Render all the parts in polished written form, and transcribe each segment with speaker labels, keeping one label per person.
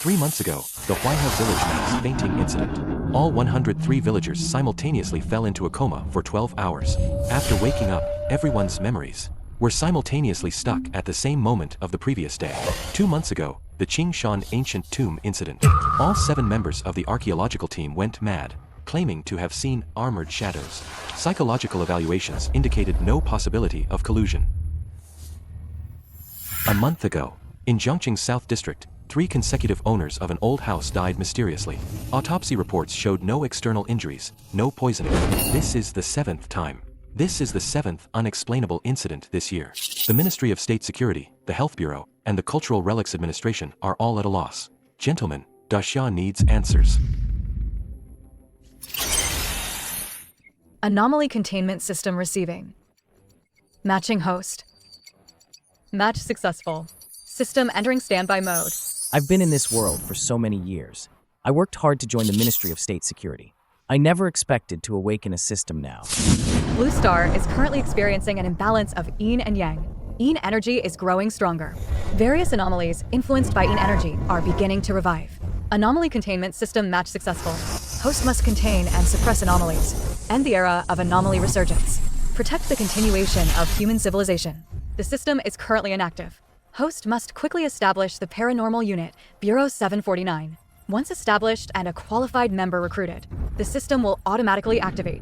Speaker 1: 3 months ago, the Huaihe village mass fainting incident. All 103 villagers simultaneously fell into a coma for 12 hours. After waking up, everyone's memories were simultaneously stuck at the same moment of the previous day. 2 months ago, the Qingshan ancient tomb incident. All 7 members of the archaeological team went mad, claiming to have seen armored shadows. Psychological evaluations indicated no possibility of collusion. A month ago, in Zhangqing South District, 3 consecutive owners of an old house died mysteriously. Autopsy reports showed no external injuries, no poisoning. This is the 7th time. This is the 7th unexplainable incident this year. The Ministry of State Security, the Health Bureau, and the Cultural Relics Administration are all at a loss. Gentlemen, Daxia needs answers.
Speaker 2: Anomaly containment system receiving. Matching host. Match successful. System entering standby mode.
Speaker 3: I've been in this world for so many years. I worked hard to join the Ministry of State Security. I never expected to awaken a system now.
Speaker 2: Blue Star is currently experiencing an imbalance of yin and yang. Yin energy is growing stronger. Various anomalies influenced by yin energy are beginning to revive. Anomaly containment system match successful. Host must contain and suppress anomalies. End the era of anomaly resurgence. Protect the continuation of human civilization. The system is currently inactive. Host must quickly establish the Paranormal Unit, Bureau 749. Once established and a qualified member recruited, the system will automatically activate.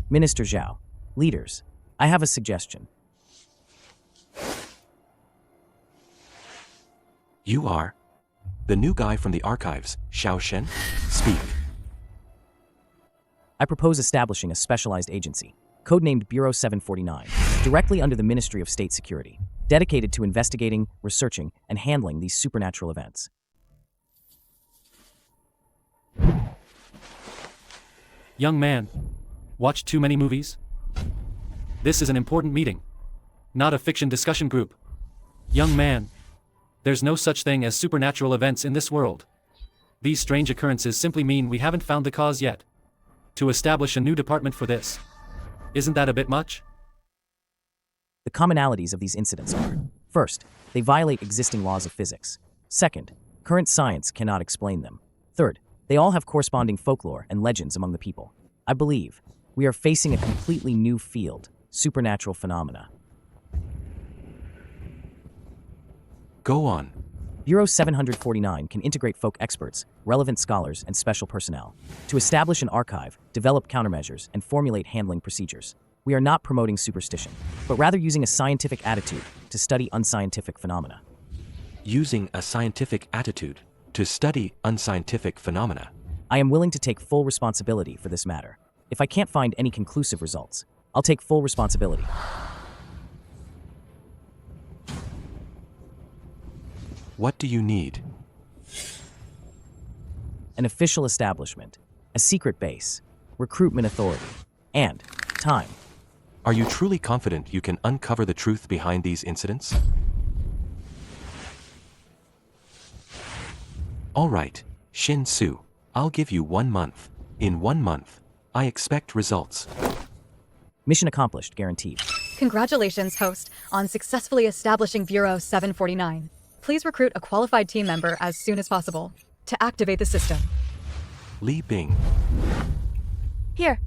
Speaker 3: Minister Zhao, leaders, I have a suggestion.
Speaker 1: You are the new guy from the archives, Xiao Shen? Speak.
Speaker 3: I propose establishing a specialized agency, codenamed Bureau 749, directly under the Ministry of State Security, dedicated to investigating, researching, and handling these supernatural events.
Speaker 4: Young man, watched too many movies? This is an important meeting, not a fiction discussion group. Young man, there's no such thing as supernatural events in this world. These strange occurrences simply mean we haven't found the cause yet. To establish a new department for this. Isn't that a bit much?
Speaker 3: The commonalities of these incidents are: first, they violate existing laws of physics. Second, current science cannot explain them. Third, they all have corresponding folklore and legends among the people. I believe we are facing a completely new field, supernatural phenomena.
Speaker 1: Go on.
Speaker 3: Bureau 749 can integrate folk experts, relevant scholars, and special personnel to establish an archive, develop countermeasures, and formulate handling procedures. We are not promoting superstition, but rather using a scientific attitude to study unscientific phenomena.
Speaker 1: Using a scientific attitude to study unscientific phenomena.
Speaker 3: I am willing to take full responsibility for this matter. If I can't find any conclusive results, I'll take full responsibility.
Speaker 1: What do you need?
Speaker 3: An official establishment, a secret base, recruitment authority, and time.
Speaker 1: Are you truly confident you can uncover the truth behind these incidents? All right, Shin Su, I'll give you 1 month. In 1 month, I expect results.
Speaker 3: Mission accomplished, guaranteed.
Speaker 2: Congratulations, host, on successfully establishing Bureau 749. Please recruit a qualified team member as soon as possible to activate the system.
Speaker 1: Li Bing.
Speaker 5: Here.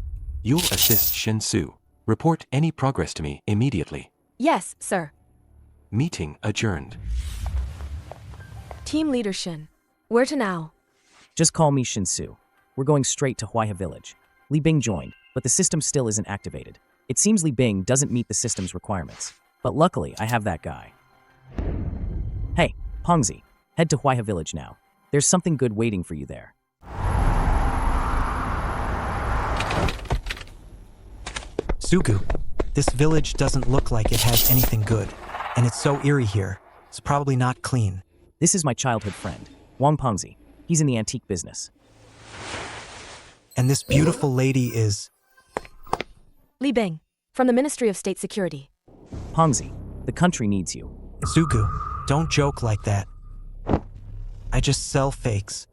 Speaker 1: You'll assist Shin Su. Report any progress to me immediately.
Speaker 5: Yes, sir.
Speaker 1: Meeting adjourned.
Speaker 5: Team leader Shin. Where to now?
Speaker 3: Just call me Shinsu. We're going straight to Huaihe village. Li Bing joined, but the system still isn't activated. It seems Li Bing doesn't meet the system's requirements. But luckily, I have that guy. Hey, Pongzi, head to Huaihe village now. There's something good waiting for you there.
Speaker 6: Sugu, this village doesn't look like it has anything good, and it's so eerie here. It's probably not clean.
Speaker 3: This is my childhood friend, Wang Pongzi. He's in the antique business.
Speaker 6: And this beautiful lady is...
Speaker 5: Li Bing, from the Ministry of State Security.
Speaker 3: Pongzi, the country needs you.
Speaker 6: Sugu, don't joke like that. I just sell fakes.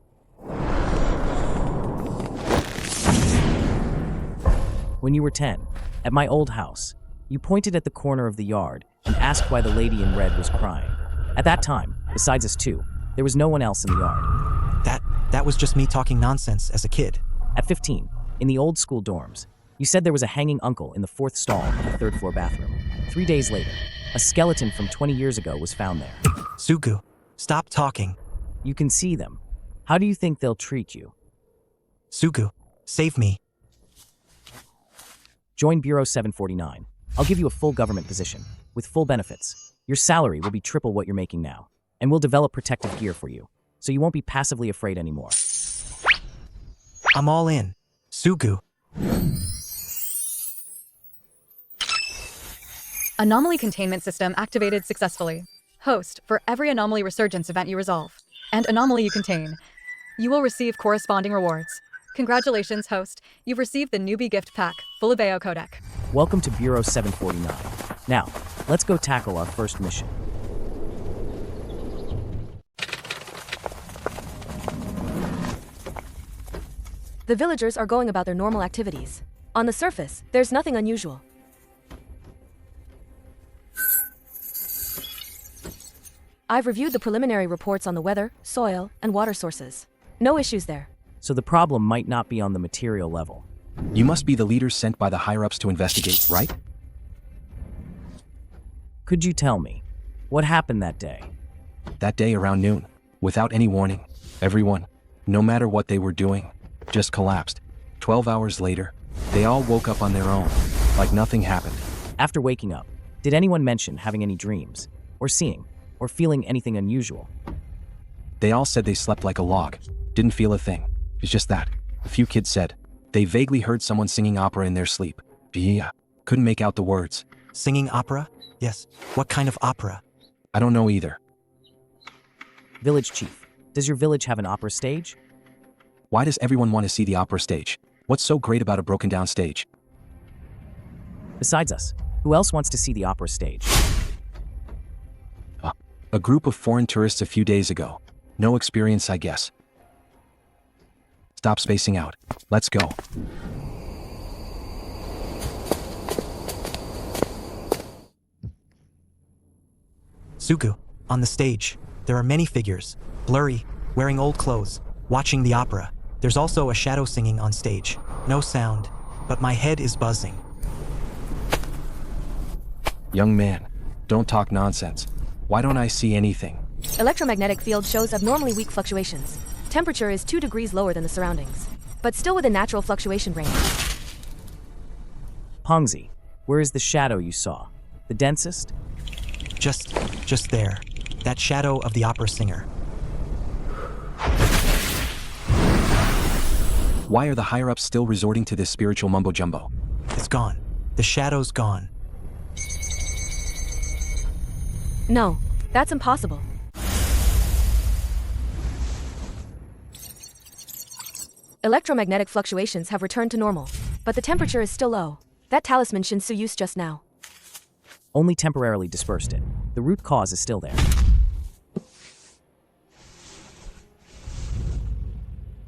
Speaker 3: When you were 10, at my old house, you pointed at the corner of the yard and asked why the lady in red was crying. At that time, besides us two, there was no one else in the yard.
Speaker 6: That was just me talking nonsense as a kid.
Speaker 3: At 15, in the old school dorms, you said there was a hanging uncle in the 4th stall of the 3rd floor bathroom. 3 days later, a skeleton from 20 years ago was found there.
Speaker 6: Sugu, stop talking.
Speaker 3: You can see them. How do you think they'll treat you?
Speaker 6: Sugu, save me.
Speaker 3: Join Bureau 749. I'll give you a full government position, with full benefits. Your salary will be triple what you're making now, and we'll develop protective gear for you, so you won't be passively afraid anymore.
Speaker 6: I'm all in. Sugu.
Speaker 2: Anomaly containment system activated successfully. Host for every anomaly resurgence event you resolve, and anomaly you contain. You will receive corresponding rewards. Congratulations, host. You've received the newbie gift pack, Fulabeo Codec.
Speaker 3: Welcome to Bureau 749. Now, let's go tackle our first mission.
Speaker 5: The villagers are going about their normal activities. On the surface, there's nothing unusual. I've reviewed the preliminary reports on the weather, soil, and water sources. No issues there.
Speaker 3: So the problem might not be on the material level.
Speaker 1: You must be the leaders sent by the higher-ups to investigate, right?
Speaker 3: Could you tell me, what happened that day?
Speaker 1: That day around noon, without any warning, everyone, no matter what they were doing, just collapsed. 12 hours later, they all woke up on their own, like nothing happened.
Speaker 3: After waking up, did anyone mention having any dreams, or seeing, or feeling anything unusual?
Speaker 1: They all said they slept like a log, didn't feel a thing. It's just that. A few kids said they vaguely heard someone singing opera in their sleep. Yeah, couldn't make out the words.
Speaker 6: Singing opera? Yes. What kind of opera?
Speaker 1: I don't know either.
Speaker 3: Village Chief, does your village have an opera stage?
Speaker 1: Why does everyone want to see the opera stage? What's so great about a broken down stage?
Speaker 3: Besides us, who else wants to see the opera stage?
Speaker 1: A group of foreign tourists a few days ago. No experience, I guess. Stop spacing out. Let's go.
Speaker 6: Sugu, on the stage, there are many figures, blurry, wearing old clothes, watching the opera. There's also a shadow singing on stage. No sound, but my head is buzzing.
Speaker 1: Young man, don't talk nonsense. Why don't I see anything?
Speaker 5: Electromagnetic field shows abnormally weak fluctuations. Temperature is 2 degrees lower than the surroundings, but still within natural fluctuation range.
Speaker 3: Pongzi, where is the shadow you saw? The densest?
Speaker 6: Just there. That shadow of the opera singer.
Speaker 1: Why are the higher-ups still resorting to this spiritual mumbo-jumbo?
Speaker 6: It's gone. The shadow's gone.
Speaker 5: No, that's impossible. Electromagnetic fluctuations have returned to normal, but the temperature is still low. That talisman Shinsu used just now.
Speaker 3: Only temporarily dispersed it. The root cause is still there.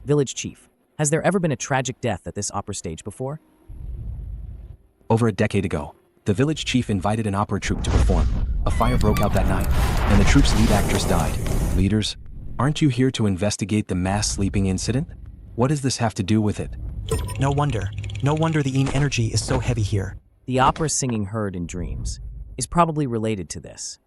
Speaker 3: Village Chief, has there ever been a tragic death at this opera stage before?
Speaker 1: Over a decade ago, the village chief invited an opera troupe to perform. A fire broke out that night, and the troupe's lead actress died. Leaders, aren't you here to investigate the mass sleeping incident? What does this have to do with it?
Speaker 6: No wonder the Yin energy is so heavy here.
Speaker 3: The opera singing heard in dreams is probably related to this.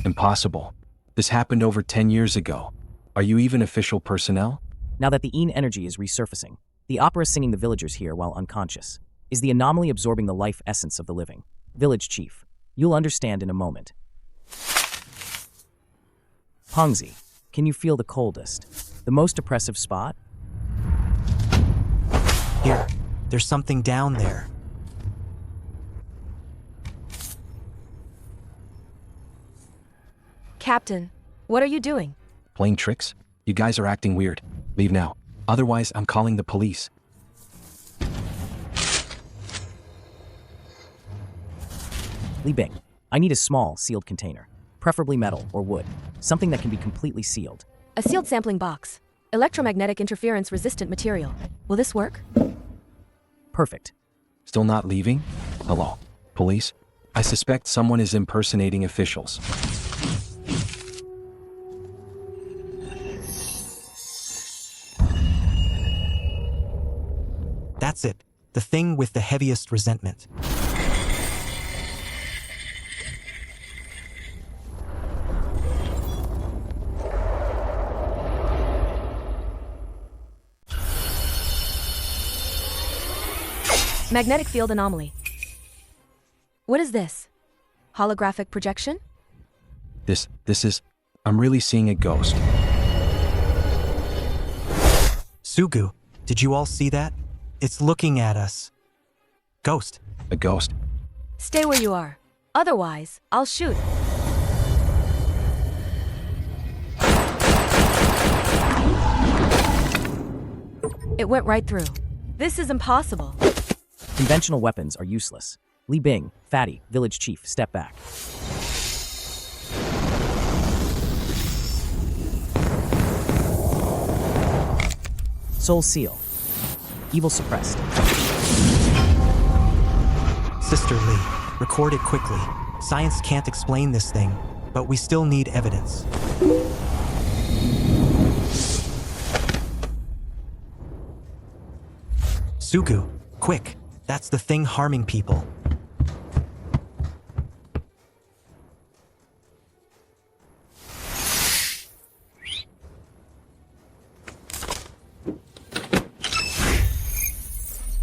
Speaker 1: Impossible. This happened over 10 years ago. Are you even official personnel?
Speaker 3: Now that the Yin energy is resurfacing, the opera singing the villagers here while unconscious is the anomaly absorbing the life essence of the living. Village Chief, you'll understand in a moment. Pongzi, can you feel the coldest, the most oppressive spot?
Speaker 6: Here, there's something down there.
Speaker 5: Captain, what are you doing?
Speaker 1: Playing tricks? You guys are acting weird. Leave now. Otherwise, I'm calling the police.
Speaker 3: Li Bing, I need a small, sealed container, preferably metal or wood, something that can be completely sealed.
Speaker 5: A sealed sampling box. Electromagnetic interference resistant material. Will this work?
Speaker 3: Perfect.
Speaker 1: Still not leaving? Hello? Police?
Speaker 7: I suspect someone is impersonating officials.
Speaker 6: That's it. The thing with the heaviest resentment.
Speaker 5: Magnetic field anomaly. What is this? Holographic projection?
Speaker 7: This is... I'm really seeing a ghost.
Speaker 6: Sugu, did you all see that? It's looking at us. Ghost.
Speaker 7: A ghost?
Speaker 5: Stay where you are. Otherwise, I'll shoot. It went right through. This is impossible.
Speaker 3: Conventional weapons are useless. Li Bing, Fatty, village chief, step back. Soul seal. Evil suppressed.
Speaker 6: Sister Lee, record it quickly. Science can't explain this thing, but we still need evidence. Sugu, quick. That's the thing harming people.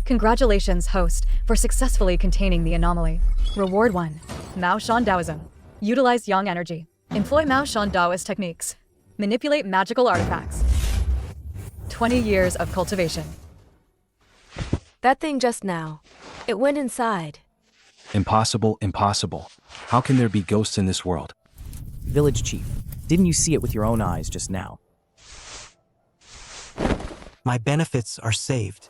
Speaker 2: Congratulations, host, for successfully containing the anomaly. Reward 1. Mao Shan Daoism. Utilize yang energy. Employ Mao Shan Daoist techniques. Manipulate magical artifacts. 20 years of cultivation.
Speaker 5: That thing just now. It went inside.
Speaker 7: Impossible, impossible. How can there be ghosts in this world?
Speaker 3: Village chief, didn't you see it with your own eyes just now?
Speaker 6: My benefits are saved.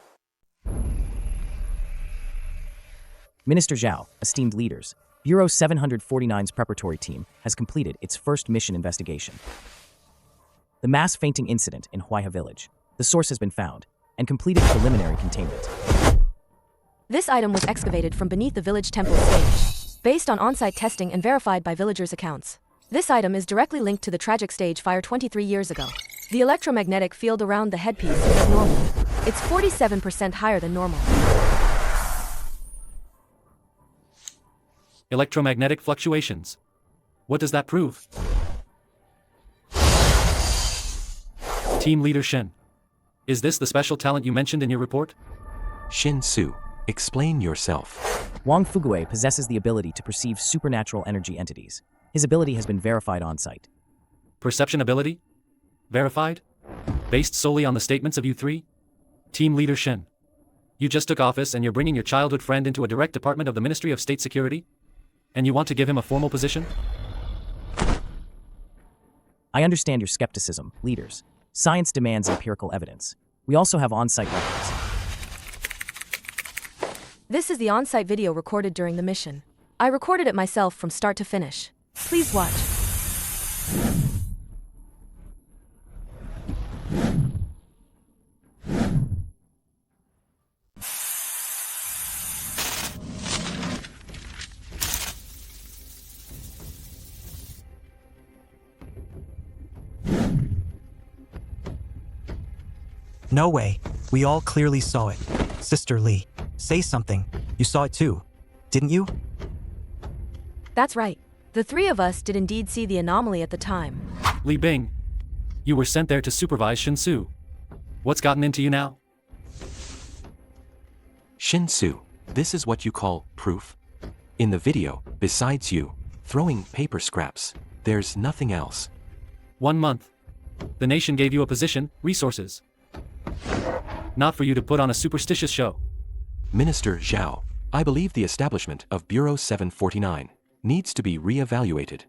Speaker 3: Minister Zhao, esteemed leaders, Bureau 749's preparatory team has completed its first mission investigation. The mass fainting incident in Huaiha village. The source has been found and completed preliminary containment.
Speaker 5: This item was excavated from beneath the village temple stage, based on on-site testing and verified by villagers' accounts. This item is directly linked to the tragic stage fire 23 years ago. The electromagnetic field around the headpiece is normal. It's 47% higher than normal.
Speaker 4: Electromagnetic fluctuations. What does that prove? Team Leader Shen. Is this the special talent you mentioned in your report?
Speaker 1: Shin Su, explain yourself.
Speaker 3: Wang Fugue possesses the ability to perceive supernatural energy entities. His ability has been verified on-site.
Speaker 4: Perception ability? Verified? Based solely on the statements of you three? Team Leader Shen. You just took office and you're bringing your childhood friend into a direct department of the Ministry of State Security? And you want to give him a formal position?
Speaker 3: I understand your skepticism, leaders. Science demands empirical evidence. We also have on-site records.
Speaker 5: This is the on-site video recorded during the mission. I recorded it myself from start to finish. Please watch.
Speaker 6: No way. We all clearly saw it. Sister Lee, say something. You saw it too, didn't you?
Speaker 5: That's right. The three of us did indeed see the anomaly at the time.
Speaker 4: Li Bing, you were sent there to supervise Shin Su. What's gotten into you now?
Speaker 1: Shin Su, this is what you call proof? In the video, besides you throwing paper scraps, there's nothing else.
Speaker 4: 1 month. The nation gave you a position, resources. Not for you to put on a superstitious show.
Speaker 1: Minister Zhao, I believe the establishment of Bureau 749 needs to be re-evaluated.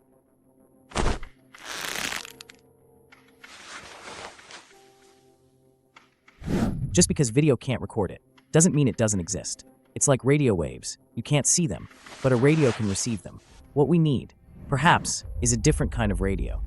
Speaker 3: Just because video can't record it doesn't mean it doesn't exist. It's like radio waves. You can't see them, but a radio can receive them. What we need, perhaps, is a different kind of radio.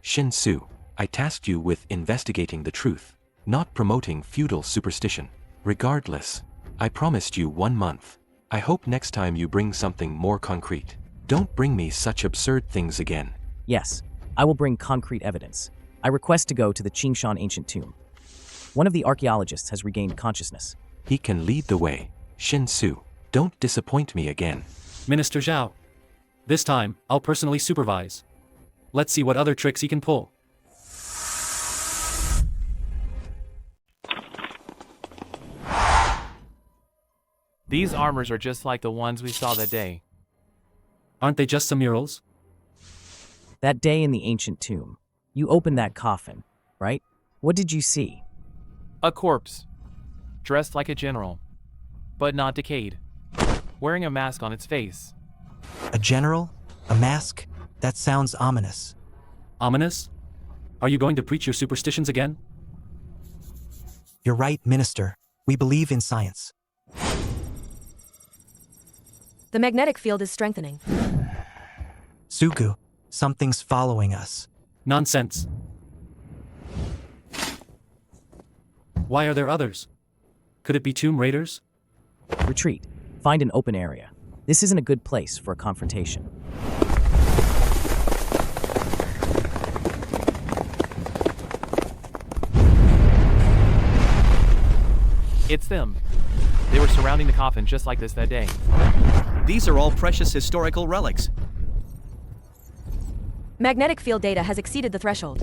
Speaker 1: Shin Su, I tasked you with investigating the truth, not promoting feudal superstition. Regardless, I promised you 1 month. I hope next time you bring something more concrete. Don't bring me such absurd things again.
Speaker 3: Yes, I will bring concrete evidence. I request to go to the Qingshan ancient tomb. One of the archaeologists has regained consciousness.
Speaker 1: He can lead the way. Shin Su, don't disappoint me again.
Speaker 4: Minister Zhao. This time, I'll personally supervise. Let's see what other tricks he can pull.
Speaker 8: These armors are just like the ones we saw that day.
Speaker 4: Aren't they just some murals?
Speaker 3: That day in the ancient tomb, you opened that coffin, right? What did you see?
Speaker 8: A corpse. Dressed like a general. But not decayed. Wearing a mask on its face.
Speaker 6: A general? A mask? That sounds ominous.
Speaker 4: Ominous? Are you going to preach your superstitions again?
Speaker 6: You're right, Minister. We believe in science.
Speaker 5: The magnetic field is strengthening.
Speaker 6: Sugu, something's following us.
Speaker 4: Nonsense. Why are there others? Could it be tomb raiders?
Speaker 3: Retreat. Find an open area. This isn't a good place for a confrontation.
Speaker 8: It's them. They were surrounding the coffin just like this that day.
Speaker 9: These are all precious historical relics.
Speaker 5: Magnetic field data has exceeded the threshold.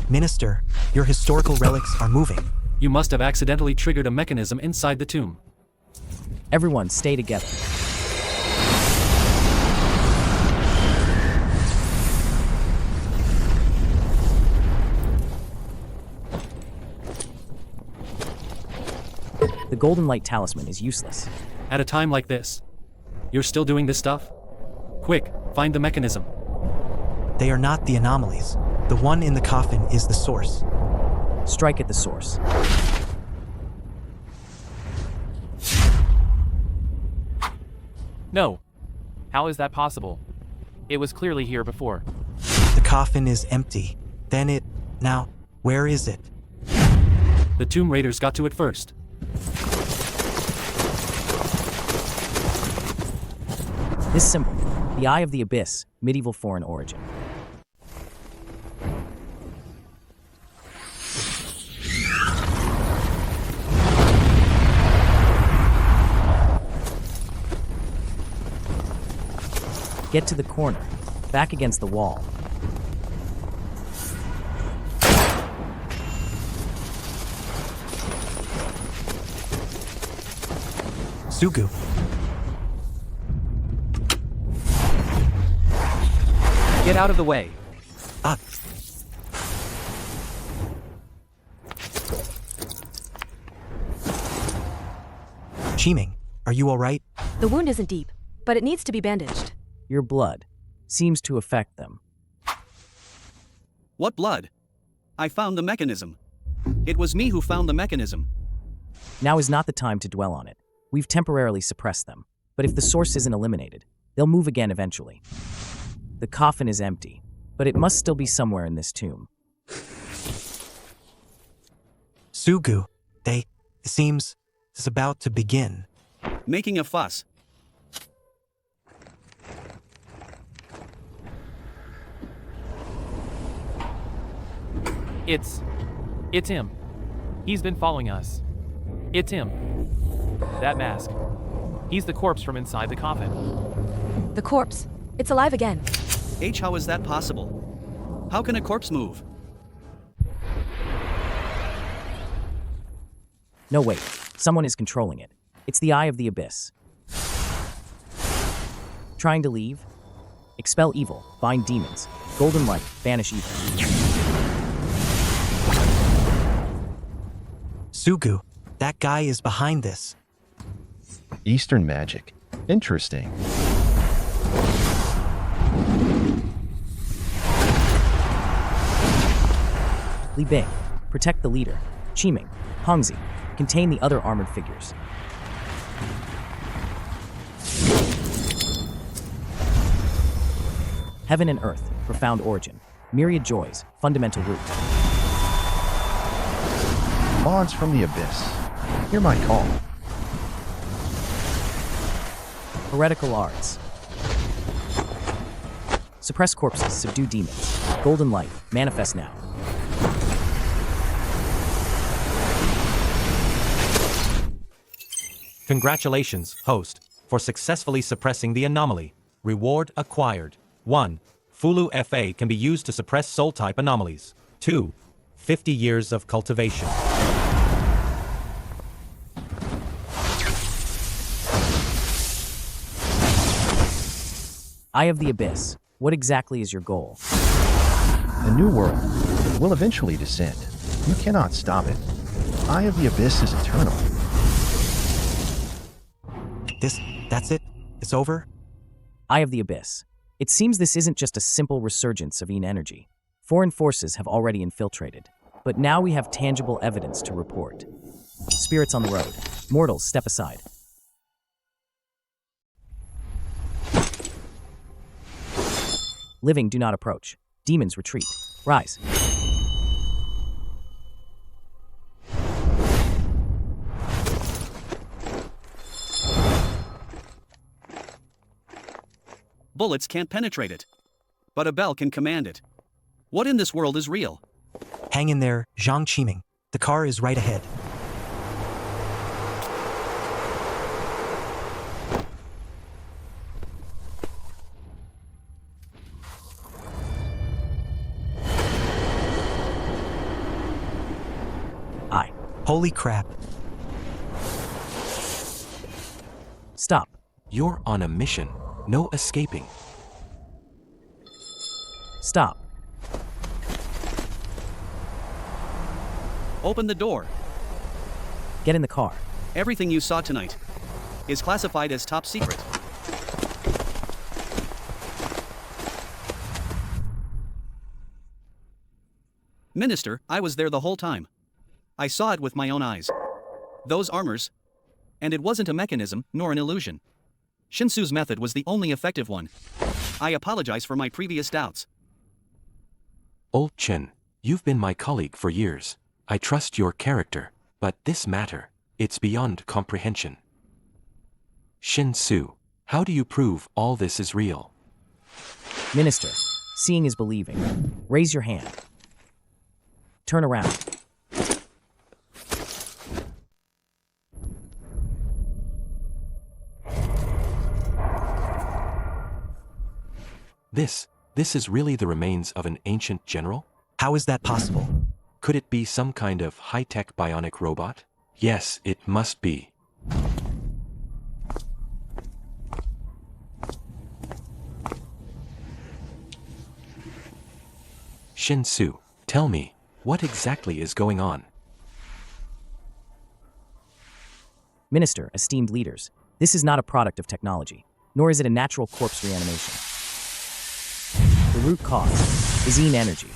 Speaker 6: Minister, your historical relics are moving.
Speaker 4: You must have accidentally triggered a mechanism inside the tomb.
Speaker 3: Everyone stay together. The golden light talisman is useless.
Speaker 4: At a time like this, you're still doing this stuff? Quick, find the mechanism.
Speaker 6: They are not the anomalies. The one in the coffin is the source.
Speaker 3: Strike at the source.
Speaker 8: No. How is that possible? It was clearly here before.
Speaker 6: The coffin is empty. Then it... Now, where is it?
Speaker 4: The tomb raiders got to it first.
Speaker 3: This symbol, the Eye of the Abyss, medieval foreign origin. Get to the corner, back against the wall.
Speaker 6: Sugu.
Speaker 9: Get out of the way.
Speaker 6: Up. Chiming, are you alright?
Speaker 5: The wound isn't deep, but it needs to be bandaged.
Speaker 3: Your blood seems to affect them.
Speaker 9: What blood? I found the mechanism. It was me who found the mechanism.
Speaker 3: Now is not the time to dwell on it. We've temporarily suppressed them, but if the source isn't eliminated, they'll move again eventually. The coffin is empty, but it must still be somewhere in this tomb.
Speaker 6: Sugu, it seems, is about to begin.
Speaker 9: Making a fuss.
Speaker 8: It's him. He's been following us. It's him. That mask. He's the corpse from inside the coffin.
Speaker 5: The corpse. It's alive again.
Speaker 9: H, how is that possible? How can a corpse move?
Speaker 3: No, wait. Someone is controlling it. It's the Eye of the Abyss. Trying to leave? Expel evil, bind demons. Golden light, banish evil.
Speaker 6: Sugu, that guy is behind this.
Speaker 10: Eastern magic. Interesting.
Speaker 3: Li Bing, protect the leader. Qiming, Hongzi, contain the other armored figures. Heaven and earth, profound origin. Myriad joys, fundamental root.
Speaker 10: Bonds from the abyss. Hear my call.
Speaker 3: Heretical arts. Suppress corpses, subdue demons. Golden light, manifest now.
Speaker 1: Congratulations, host, for successfully suppressing the anomaly. Reward acquired. 1. Fulu FA can be used to suppress soul-type anomalies. 2. 50 years of cultivation.
Speaker 3: Eye of the Abyss. What exactly is your goal?
Speaker 10: The new world will eventually descend. You cannot stop it. Eye of the Abyss is eternal.
Speaker 6: That's it? It's over?
Speaker 3: Eye of the Abyss. It seems this isn't just a simple resurgence of Yin energy. Foreign forces have already infiltrated, but now we have tangible evidence to report. Spirits on the road. Mortals, step aside. Living, do not approach. Demons, retreat. Rise.
Speaker 9: Bullets can't penetrate it. But a bell can command it. What in this world is real?
Speaker 6: Hang in there, Zhang Qiming. The car is right ahead. Holy crap.
Speaker 3: Stop.
Speaker 1: You're on a mission. No escaping.
Speaker 3: Stop.
Speaker 9: Open the door.
Speaker 3: Get in the car.
Speaker 9: Everything you saw tonight is classified as top secret. Minister, I was there the whole time. I saw it with my own eyes. Those armors. And it wasn't a mechanism, nor an illusion. Shinsu's method was the only effective one. I apologize for my previous doubts.
Speaker 1: Old Chen, you've been my colleague for years. I trust your character, but this matter, it's beyond comprehension. Shinsu, how do you prove all this is real?
Speaker 3: Minister, seeing is believing. Raise your hand. Turn around.
Speaker 1: This is really the remains of an ancient general?
Speaker 6: How is that possible?
Speaker 1: Could it be some kind of high-tech bionic robot? Yes, it must be. Shinsu, tell me, what exactly is going on?
Speaker 3: Minister, esteemed leaders, this is not a product of technology, nor is it a natural corpse reanimation. The root cause is Yin energy.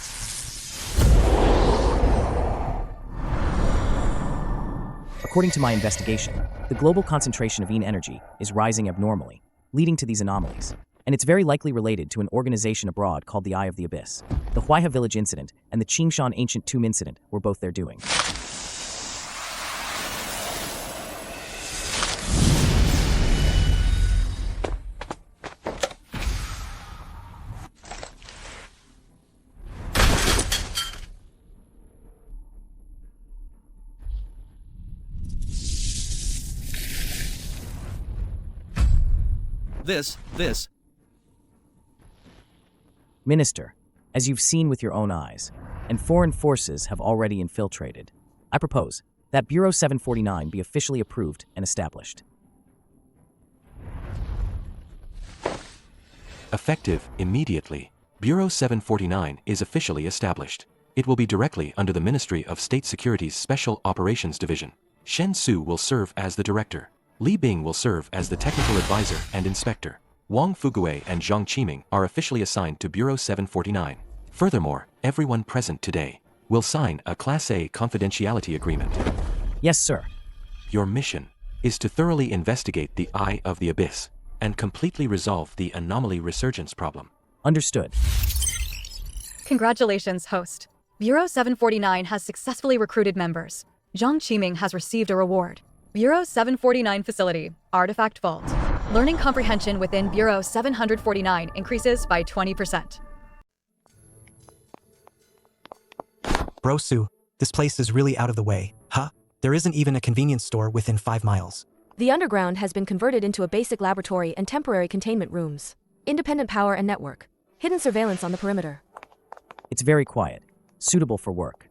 Speaker 3: According to my investigation, the global concentration of Yin energy is rising abnormally, leading to these anomalies. And it's very likely related to an organization abroad called the Eye of the Abyss. The Huaihe Village incident and the Qingshan Ancient Tomb incident were both their doing.
Speaker 9: This.
Speaker 3: Minister, as you've seen with your own eyes, and foreign forces have already infiltrated, I propose that Bureau 749 be officially approved and established.
Speaker 1: Effective immediately, Bureau 749 is officially established. It will be directly under the Ministry of State Security's Special Operations Division. Shen Su will serve as the director. Li Bing will serve as the technical advisor and inspector. Wang Fugue and Zhang Qiming are officially assigned to Bureau 749. Furthermore, everyone present today will sign a Class A confidentiality agreement.
Speaker 3: Yes, sir.
Speaker 1: Your mission is to thoroughly investigate the Eye of the Abyss and completely resolve the anomaly resurgence problem.
Speaker 3: Understood.
Speaker 2: Congratulations, host. Bureau 749 has successfully recruited members. Zhang Qiming has received a reward. Bureau 749 Facility, Artifact Vault. Learning comprehension within Bureau 749 increases by 20%.
Speaker 6: Bro Su, this place is really out of the way, huh? There isn't even a convenience store within 5 miles.
Speaker 5: The underground has been converted into a basic laboratory and temporary containment rooms. Independent power and network. Hidden surveillance on the perimeter.
Speaker 3: It's very quiet, suitable for work.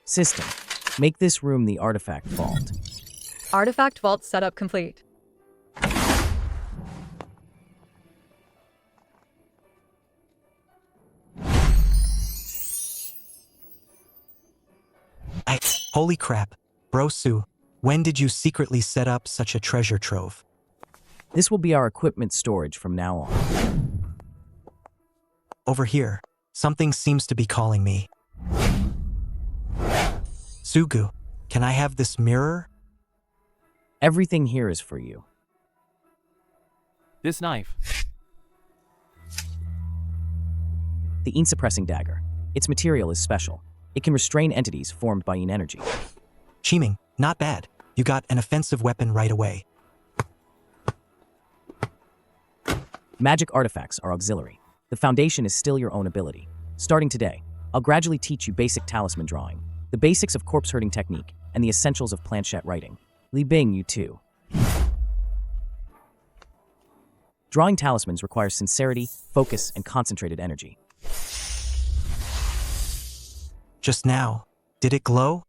Speaker 3: System. Make this room the artifact vault.
Speaker 2: Artifact Vault setup complete.
Speaker 6: Holy crap. Bro Su, when did you secretly set up such a treasure trove?
Speaker 3: This will be our equipment storage from now on.
Speaker 6: Over here, something seems to be calling me. Sugu, can I have this mirror?
Speaker 3: Everything here is for you.
Speaker 8: This knife.
Speaker 3: The Yin-suppressing dagger. Its material is special. It can restrain entities formed by Yin energy.
Speaker 6: Qiming, not bad. You got an offensive weapon right away.
Speaker 3: Magic artifacts are auxiliary. The foundation is still your own ability. Starting today, I'll gradually teach you basic talisman drawing, the basics of corpse herding technique, and the essentials of planchette writing. Li Bing, you too. Drawing talismans requires sincerity, focus, and concentrated energy.
Speaker 6: Just now, did it glow?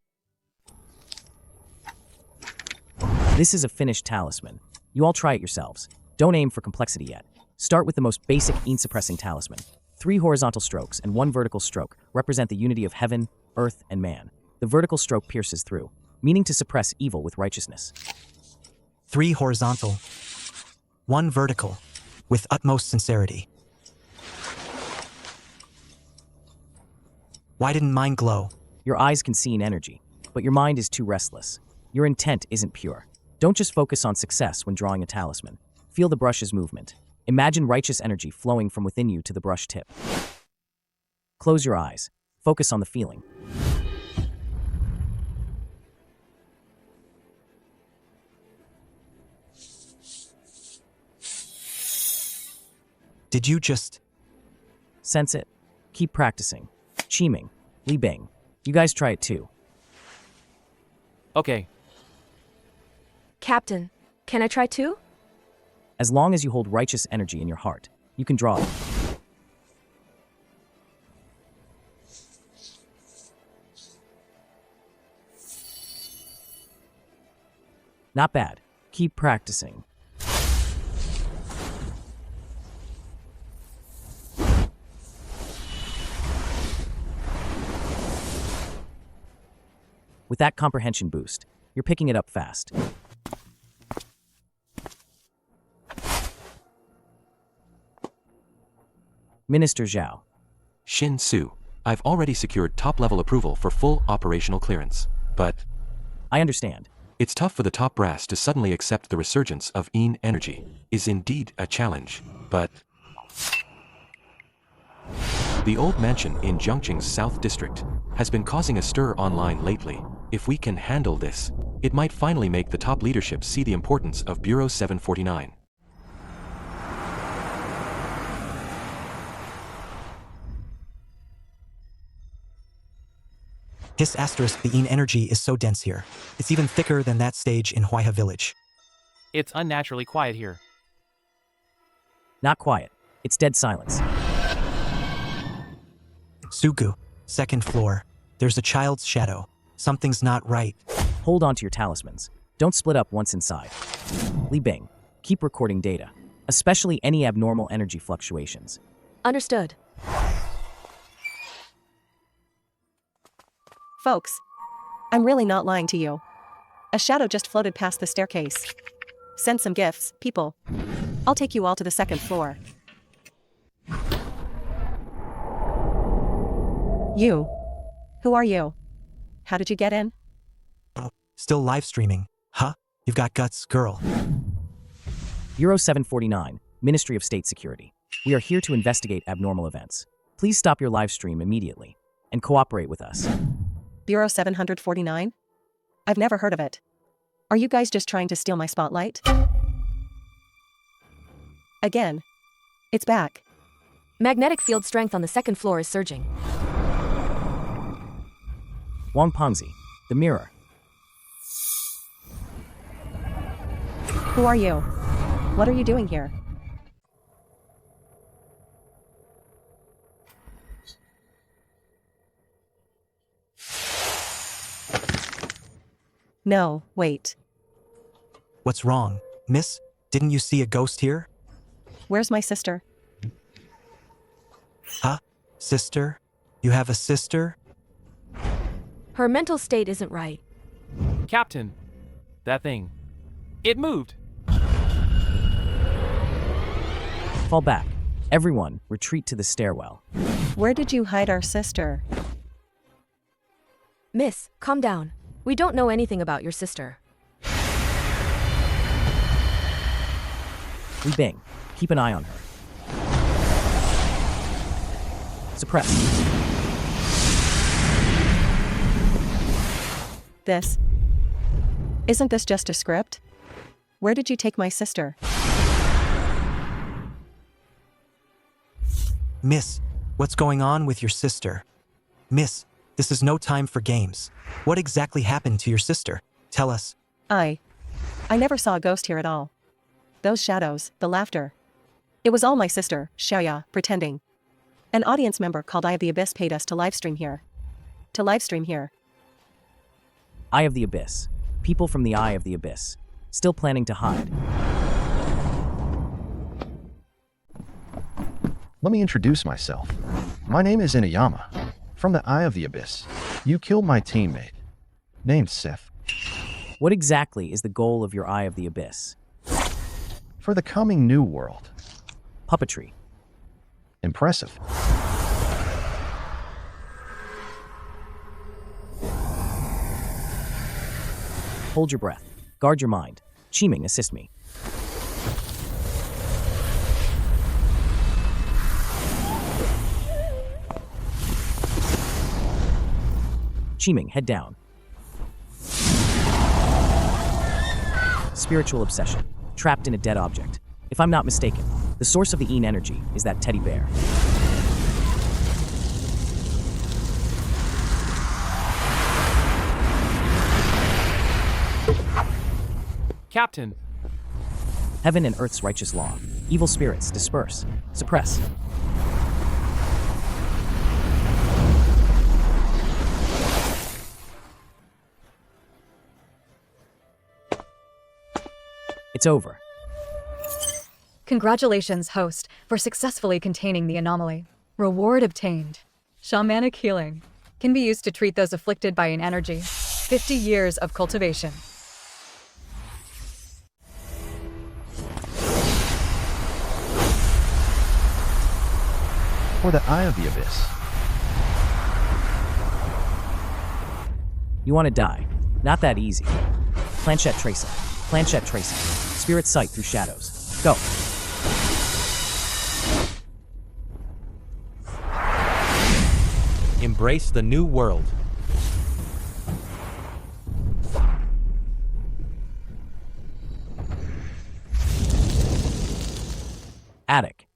Speaker 3: This is a finished talisman. You all try it yourselves. Don't aim for complexity yet. Start with the most basic Yin-suppressing talisman. 3 horizontal strokes and 1 vertical stroke represent the unity of heaven, earth, and man. The vertical stroke pierces through, meaning to suppress evil with righteousness.
Speaker 6: 3 horizontal, 1 vertical, with utmost sincerity. Why didn't mine glow?
Speaker 3: Your eyes can see in energy, but your mind is too restless. Your intent isn't pure. Don't just focus on success when drawing a talisman. Feel the brush's movement. Imagine righteous energy flowing from within you to the brush tip. Close your eyes. Focus on the feeling.
Speaker 6: Did you just...
Speaker 3: Sense it. Keep practicing. Qiming, Li Bing, you guys try it too.
Speaker 8: Okay.
Speaker 5: Captain, can I try too?
Speaker 3: As long as you hold righteous energy in your heart, you can draw it. Not bad. Keep practicing. With that comprehension boost, you're picking it up fast. Minister Zhao.
Speaker 1: Xin Su, I've already secured top-level approval for full operational clearance. But
Speaker 3: I understand.
Speaker 1: it's tough for the top brass to suddenly accept the resurgence of Yin energy. Is indeed a challenge, but... The old mansion in Zhongqing's South District has been causing a stir online lately. If we can handle this, it might finally make the top leadership see the importance of Bureau 749.
Speaker 6: His asterisk, the Yin energy is so dense here. It's even thicker than that stage in Huaiha village.
Speaker 8: It's unnaturally quiet here.
Speaker 3: Not quiet. It's dead silence.
Speaker 6: Sugu, 2nd floor. There's a child's shadow. Something's not right.
Speaker 3: Hold on to your talismans. Don't split up once inside. Li Bing, keep recording data, especially any abnormal energy fluctuations.
Speaker 5: Understood.
Speaker 11: Folks, I'm really not lying to you. A shadow just floated past the staircase. Send some gifts, people. I'll take you all to the 2nd floor. You. Who are you? How did you get in?
Speaker 6: Still live streaming, huh? You've got guts, girl.
Speaker 3: Bureau 749, Ministry of State Security. We are here to investigate abnormal events. Please stop your live stream immediately and cooperate with us.
Speaker 11: Bureau 749? I've never heard of it. Are you guys just trying to steal my spotlight? Again. It's back.
Speaker 5: Magnetic field strength on the second floor is surging.
Speaker 3: Wang Pengzi, the mirror.
Speaker 11: Who are you? What are you doing here? No, wait.
Speaker 6: What's wrong, miss? Didn't you see a ghost here?
Speaker 11: Where's my sister?
Speaker 6: Huh? Sister? You have a sister?
Speaker 5: Her mental state isn't right.
Speaker 8: Captain, that thing. It moved.
Speaker 3: Fall back. Everyone, retreat to the stairwell.
Speaker 11: Where did you hide our sister?
Speaker 5: Miss, calm down. We don't know anything about your sister.
Speaker 3: Li Bing, keep an eye on her. Suppress.
Speaker 11: This. Isn't this just a script? Where did you take my sister?
Speaker 6: Miss, what's going on with your sister? Miss, this is no time for games. What exactly happened to your sister? Tell us.
Speaker 11: I never saw a ghost here at all. Those shadows, the laughter. It was all my sister, Xiaoya, pretending. An audience member called Eye of the Abyss paid us to livestream here.
Speaker 3: Eye of the Abyss. People from the Eye of the Abyss. Still planning to hide.
Speaker 10: Let me introduce myself. My name is Inuyama, from the Eye of the Abyss. You killed my teammate, named Seth.
Speaker 3: What exactly is the goal of your Eye of the Abyss?
Speaker 10: For the coming new world.
Speaker 3: Puppetry.
Speaker 10: Impressive.
Speaker 3: Hold your breath. Guard your mind. Qiming, assist me. Qiming, head down. Spiritual obsession. Trapped in a dead object. If I'm not mistaken, the source of the Yin energy is that teddy bear.
Speaker 8: Captain,
Speaker 3: Heaven and Earth's righteous law. Evil spirits, disperse. Suppress. It's over.
Speaker 2: Congratulations, host, for successfully containing the anomaly. Reward obtained. Shamanic healing. Can be used to treat those afflicted by an energy. 50 years of cultivation.
Speaker 10: For the Eye of the Abyss.
Speaker 3: You want to die? Not that easy. Planchette tracing. Planchette tracing. Spirit sight through shadows. Go.
Speaker 1: Embrace the new world.
Speaker 3: Attic.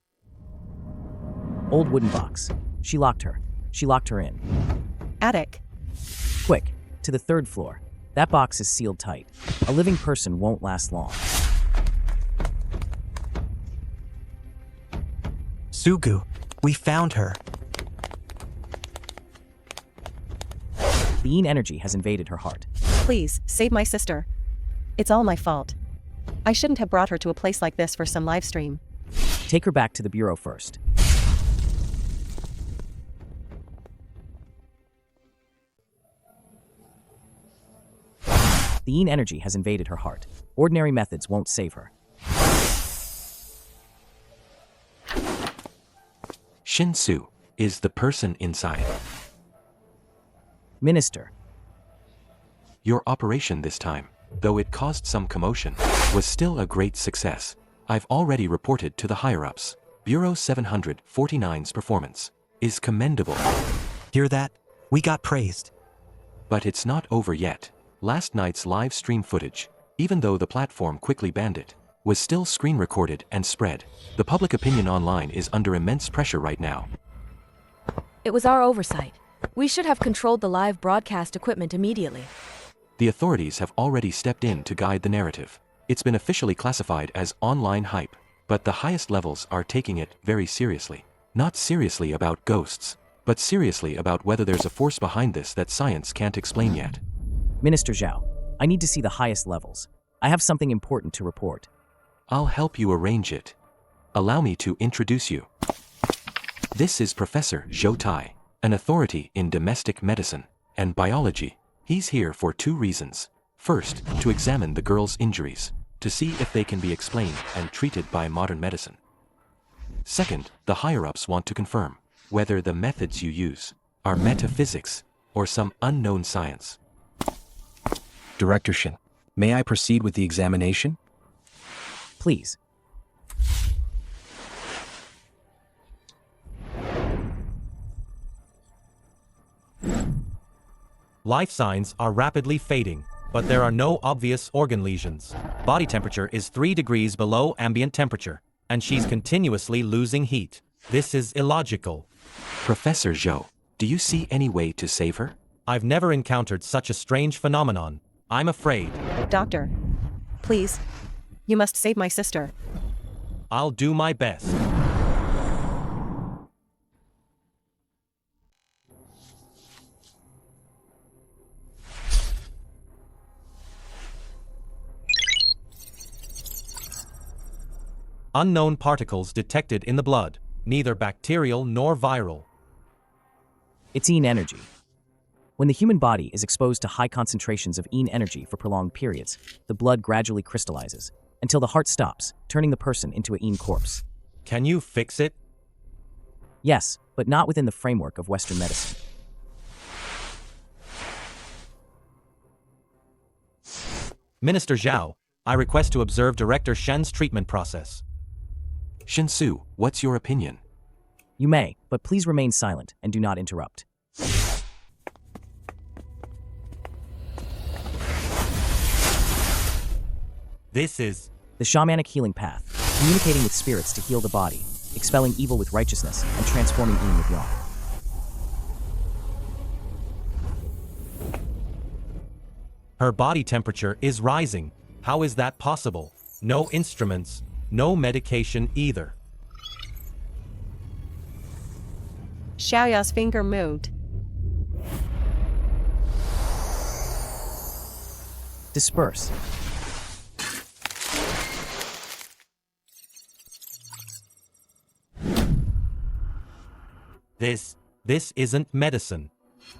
Speaker 3: Old wooden box. She locked her. She locked her in.
Speaker 11: Attic.
Speaker 3: Quick, to the third floor. That box is sealed tight. A living person won't last long.
Speaker 6: Sugu, we found her.
Speaker 3: The Yin energy has invaded her heart.
Speaker 11: Please, save my sister. It's all my fault. I shouldn't have brought her to a place like this for some live stream.
Speaker 3: Take her back to the bureau first. The Yin energy has invaded her heart. Ordinary methods won't save her.
Speaker 1: Shinsu is the person inside.
Speaker 3: Minister.
Speaker 1: Your operation this time, though it caused some commotion, was still a great success. I've already reported to the higher-ups. Bureau 749's performance is commendable.
Speaker 6: Hear that? We got praised.
Speaker 1: But it's not over yet. Last night's live stream footage, even though the platform quickly banned it, was still screen recorded and spread. The public opinion online is under immense pressure right now.
Speaker 5: It was our oversight. We should have controlled the live broadcast equipment immediately.
Speaker 1: The authorities have already stepped in to guide the narrative. It's been officially classified as online hype, but the highest levels are taking it very seriously. Not seriously about ghosts, but seriously about whether there's a force behind this that science can't explain yet.
Speaker 3: Minister Zhao, I need to see the highest levels. I have something important to report.
Speaker 1: I'll help you arrange it. Allow me to introduce you. This is Professor Zhou Tai, an authority in domestic medicine and biology. He's here for 2 reasons. First, to examine the girl's injuries, to see if they can be explained and treated by modern medicine. Second, the higher-ups want to confirm whether the methods you use are metaphysics or some unknown science.
Speaker 7: Director Shin, may I proceed with the examination?
Speaker 3: Please.
Speaker 12: Life signs are rapidly fading, but there are no obvious organ lesions. Body temperature is 3 degrees below ambient temperature, and she's continuously losing heat. This is illogical.
Speaker 1: Professor Zhou, do you see any way to save her?
Speaker 12: I've never encountered such a strange phenomenon. I'm afraid.
Speaker 11: Doctor, please. You must save my sister.
Speaker 12: I'll do my best. Unknown particles detected in the blood, neither bacterial nor viral.
Speaker 3: It's EN energy. When the human body is exposed to high concentrations of EN energy for prolonged periods, the blood gradually crystallizes, until the heart stops, turning the person into an EN corpse.
Speaker 12: Can you fix it?
Speaker 3: Yes, but not within the framework of Western medicine.
Speaker 12: Minister Zhao, I request to observe Director Shen's treatment process.
Speaker 1: Shinsu, what's your opinion?
Speaker 3: You may, but please remain silent and do not interrupt.
Speaker 12: This is
Speaker 3: the shamanic healing path, communicating with spirits to heal the body, expelling evil with righteousness, and transforming Yin with Yang.
Speaker 12: Her body temperature is rising. How is that possible? No instruments, no medication either.
Speaker 11: Xiaoya's finger moved.
Speaker 3: Disperse.
Speaker 12: This isn't medicine.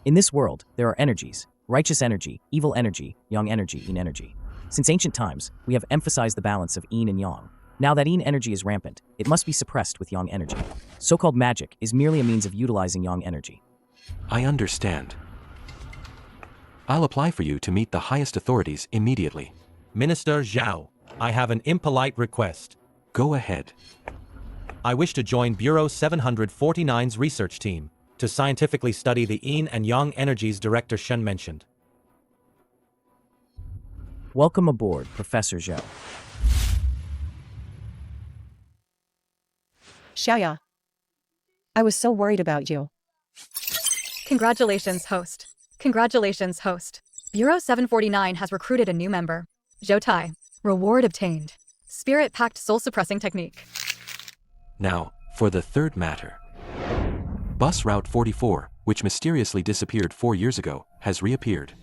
Speaker 3: In this world, there are energies: righteous energy, evil energy, yang energy, yin energy. Since ancient times, we have emphasized the balance of yin and yang. Now that yin energy is rampant, it must be suppressed with yang energy. So-called magic is merely a means of utilizing yang energy.
Speaker 1: I understand. I'll apply for you to meet the highest authorities immediately.
Speaker 12: Minister Zhao, I have an impolite request.
Speaker 1: Go ahead.
Speaker 12: I wish to join Bureau 749's research team to scientifically study the yin and yang energies Director Shen mentioned.
Speaker 3: Welcome aboard, Professor Zhou.
Speaker 11: Xiaoya, I was so worried about you.
Speaker 2: Congratulations, host. Congratulations, host. Bureau 749 has recruited a new member. Zhou Tai. Reward obtained. Spirit-packed soul-suppressing technique.
Speaker 1: Now, for the third matter. Bus Route 44, which mysteriously disappeared 4 years ago, has reappeared.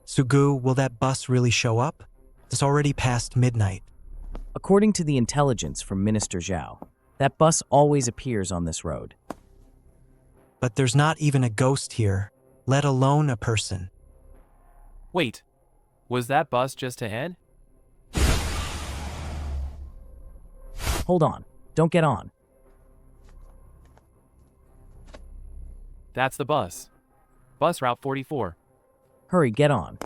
Speaker 6: Sugu, will that bus really show up? It's already past midnight.
Speaker 3: According to the intelligence from Minister Zhao, that bus always appears on this road.
Speaker 6: But there's not even a ghost here, let alone a person.
Speaker 8: Wait, was that bus just ahead?
Speaker 3: Hold on, don't get on.
Speaker 8: That's the bus. Bus Route 44.
Speaker 3: Hurry, get on.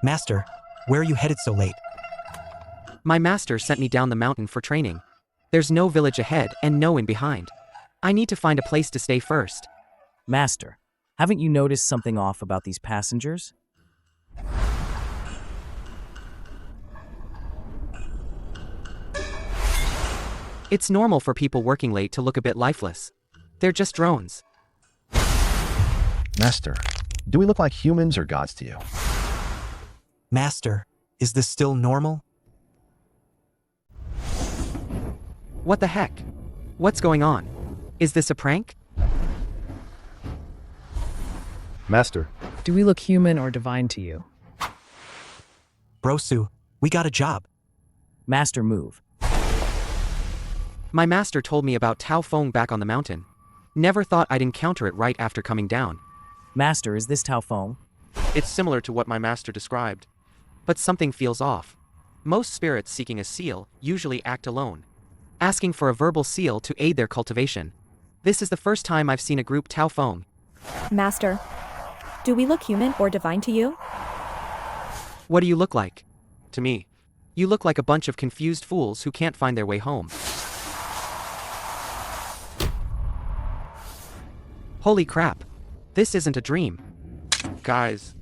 Speaker 6: Master, where are you headed so late?
Speaker 13: My master sent me down the mountain for training. There's no village ahead and no inn behind. I need to find a place to stay first.
Speaker 3: Master, haven't you noticed something off about these passengers?
Speaker 13: It's normal for people working late to look a bit lifeless. They're just drones.
Speaker 10: Master, do we look like humans or gods to you?
Speaker 6: Master, is this still normal?
Speaker 13: What the heck? What's going on? Is this a prank?
Speaker 14: Master,
Speaker 15: do we look human or divine to you?
Speaker 6: Brosu, we got a job.
Speaker 3: Master, move.
Speaker 13: My master told me about Tao Feng back on the mountain. Never thought I'd encounter it right after coming down.
Speaker 3: Master, is this Tao Feng?
Speaker 13: It's similar to what my master described. But something feels off. Most spirits seeking a seal usually act alone, asking for a verbal seal to aid their cultivation. This is the first time I've seen a group Tao Feng.
Speaker 16: Master, do we look human or divine to you?
Speaker 13: What do you look like? To me, you look like a bunch of confused fools who can't find their way home. Holy crap. This isn't a dream. Guys,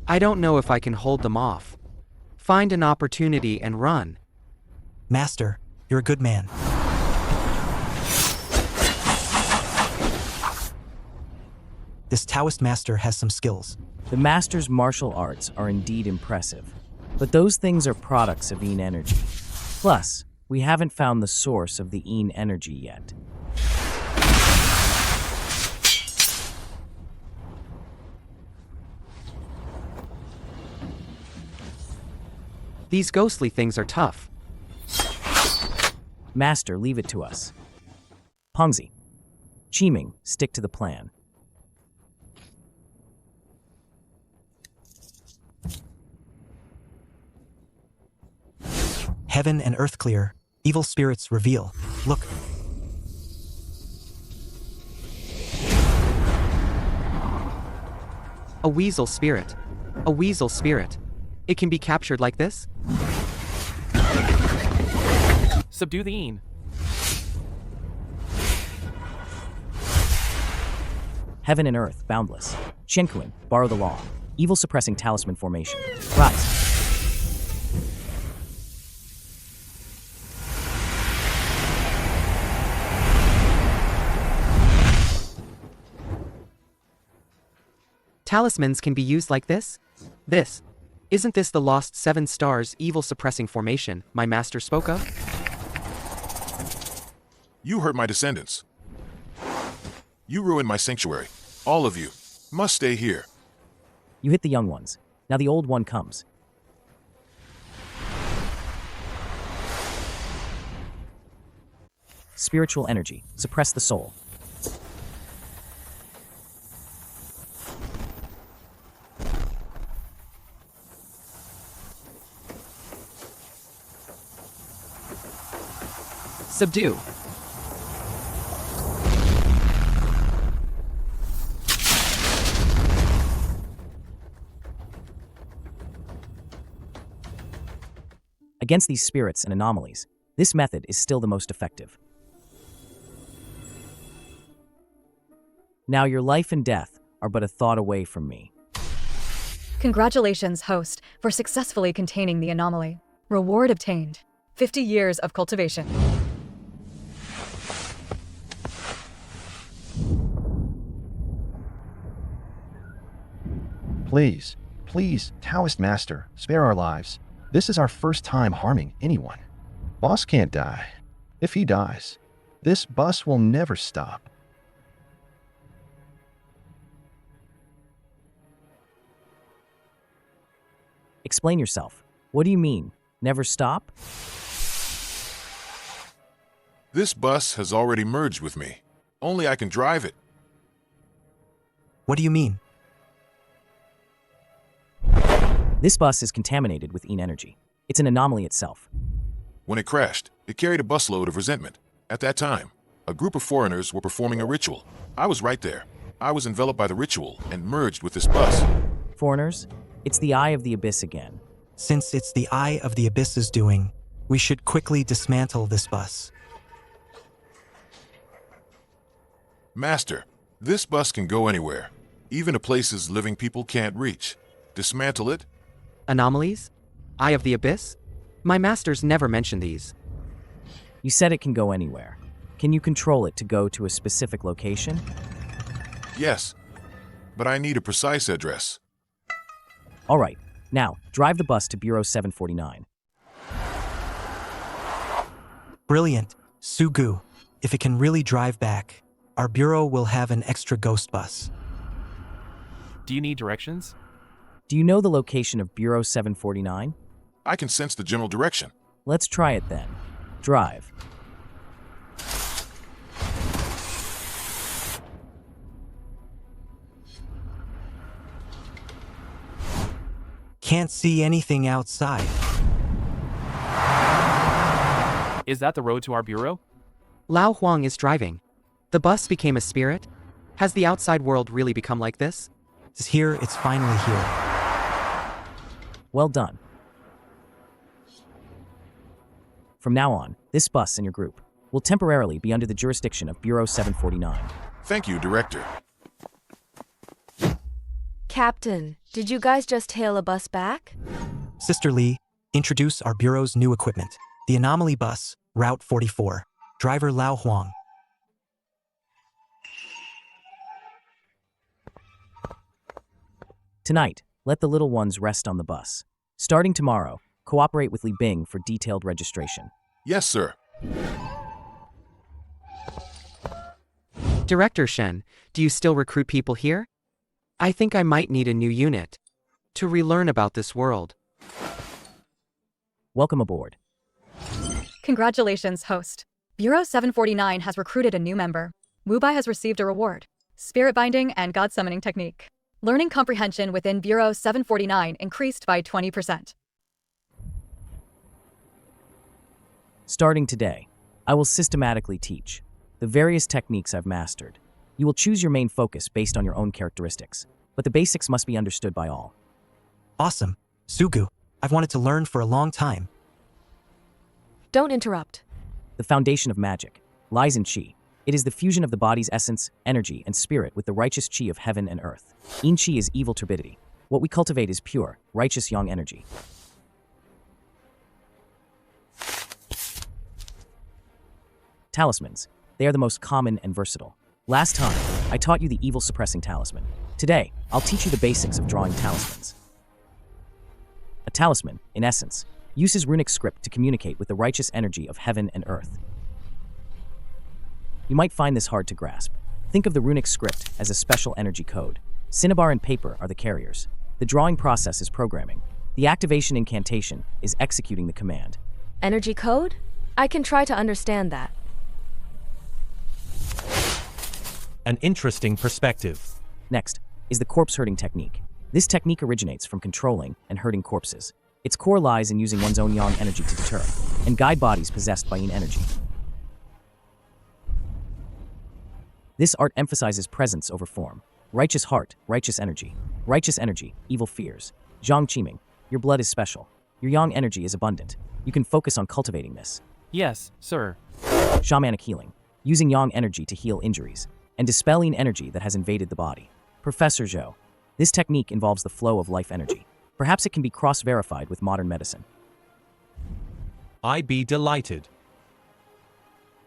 Speaker 13: I don't know if I can hold them off. Find an opportunity and run.
Speaker 6: Master, you're a good man. This Taoist master has some skills.
Speaker 3: The master's martial arts are indeed impressive, but those things are products of Yin energy. Plus, we haven't found the source of the Yin energy yet.
Speaker 13: These ghostly things are tough.
Speaker 3: Master, leave it to us. Pengzi, Qiming, stick to the plan.
Speaker 6: Heaven and earth clear, evil spirits reveal. Look.
Speaker 13: A weasel spirit. A weasel spirit. It can be captured like this?
Speaker 8: Subdue the Een.
Speaker 3: Heaven and earth, boundless. Shenkuin, borrow the law. Evil suppressing talisman formation. Rise.
Speaker 13: Talismans can be used like this? This. Isn't this the lost 7 stars evil suppressing formation my master spoke of?
Speaker 17: You hurt my descendants. You ruined my sanctuary. All of you must stay here.
Speaker 3: You hit the young ones. Now the old one comes. Spiritual energy. Suppress the soul.
Speaker 13: Subdue.
Speaker 3: Against these spirits and anomalies, this method is still the most effective. Now your life and death are but a thought away from me.
Speaker 2: Congratulations, host, for successfully containing the anomaly. Reward obtained. 50 years of cultivation.
Speaker 10: Please, please, Taoist Master, spare our lives. This is our first time harming anyone. Boss can't die. If he dies, this bus will never stop.
Speaker 3: Explain yourself. What do you mean? Never stop?
Speaker 17: This bus has already merged with me. Only I can drive it.
Speaker 6: What do you mean?
Speaker 3: This bus is contaminated with Een energy. It's an anomaly itself.
Speaker 17: When it crashed, it carried a busload of resentment. At that time, a group of foreigners were performing a ritual. I was right there. I was enveloped by the ritual and merged with this bus.
Speaker 3: Foreigners, it's the Eye of the Abyss again.
Speaker 6: Since it's the Eye of the Abyss's doing, we should quickly dismantle this bus.
Speaker 17: Master, this bus can go anywhere, even to places living people can't reach. Dismantle it?
Speaker 13: Anomalies? Eye of the Abyss? My masters never mention these.
Speaker 3: You said it can go anywhere. Can you control it to go to a specific location?
Speaker 17: Yes, but I need a precise address.
Speaker 3: All right, now, drive the bus to Bureau 749.
Speaker 6: Brilliant. Sugu, if it can really drive back, our bureau will have an extra ghost bus.
Speaker 8: Do you need directions?
Speaker 3: Do you know the location of Bureau 749?
Speaker 17: I can sense the general direction.
Speaker 3: Let's try it then. Drive.
Speaker 6: Can't see anything outside.
Speaker 8: Is that the road to our bureau?
Speaker 13: Lao Huang is driving. The bus became a spirit? Has the outside world really become like this?
Speaker 6: It's here, it's finally here.
Speaker 3: Well done. From now on, this bus and your group will temporarily be under the jurisdiction of Bureau 749.
Speaker 17: Thank you, Director.
Speaker 5: Captain, did you guys just hail a bus back?
Speaker 6: Sister Lee, introduce our bureau's new equipment. The Anomaly Bus, Route 44. Driver Lao Huang.
Speaker 3: Tonight, let the little ones rest on the bus. Starting tomorrow, cooperate with Li Bing for detailed registration.
Speaker 17: Yes, sir.
Speaker 13: Director Shen, do you still recruit people here? I think I might need a new unit to relearn about this world.
Speaker 3: Welcome aboard.
Speaker 2: Congratulations, host. Bureau 749 has recruited a new member. Wubai has received a reward. Spirit binding and God summoning technique. Learning comprehension within Bureau 749 increased by 20%.
Speaker 3: Starting today, I will systematically teach the various techniques I've mastered. You will choose your main focus based on your own characteristics, but the basics must be understood by all.
Speaker 6: Awesome. Sugu, I've wanted to learn for a long time.
Speaker 5: Don't interrupt.
Speaker 3: The foundation of magic lies in Qi. It is the fusion of the body's essence, energy, and spirit with the righteous Qi of heaven and earth. Yin Qi is evil turbidity. What we cultivate is pure, righteous yang energy. Talismans. They are the most common and versatile. Last time, I taught you the evil-suppressing talisman. Today, I'll teach you the basics of drawing talismans. A talisman, in essence, uses runic script to communicate with the righteous energy of heaven and earth. You might find this hard to grasp. Think of the runic script as a special energy code. Cinnabar and paper are the carriers. The drawing process is programming. The activation incantation is executing the command.
Speaker 5: Energy code? I can try to understand that.
Speaker 12: An interesting perspective.
Speaker 3: Next is the corpse herding technique. This technique originates from controlling and herding corpses. Its core lies in using one's own yang energy to deter and guide bodies possessed by yin energy. This art emphasizes presence over form. Righteous heart, righteous energy, evil fears. Zhang Qiming, your blood is special. Your yang energy is abundant. You can focus on cultivating this.
Speaker 8: Yes, sir.
Speaker 3: Shamanic healing, using yang energy to heal injuries and dispel yin energy that has invaded the body. Professor Zhou, this technique involves the flow of life energy. Perhaps it can be cross-verified with modern medicine.
Speaker 12: I be delighted.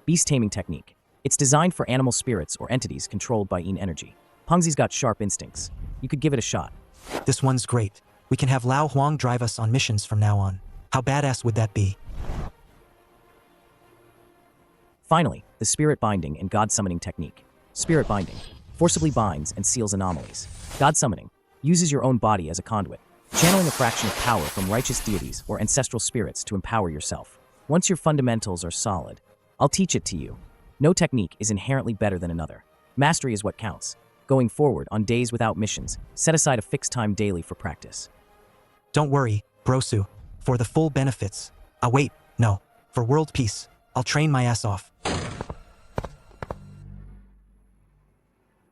Speaker 3: Beast taming technique. It's designed for animal spirits or entities controlled by yin energy. Pengzi's got sharp instincts. You could give it a shot.
Speaker 6: This one's great. We can have Lao Huang drive us on missions from now on. How badass would that be?
Speaker 3: Finally, the spirit binding and God summoning technique. Spirit binding forcibly binds and seals anomalies. God summoning uses your own body as a conduit, channeling a fraction of power from righteous deities or ancestral spirits to empower yourself. Once your fundamentals are solid, I'll teach it to you. No technique is inherently better than another. Mastery is what counts. Going forward, on days without missions, set aside a fixed time daily for practice.
Speaker 6: Don't worry, Brosu. For the full benefits. Wait, no. For world peace, I'll train my ass off.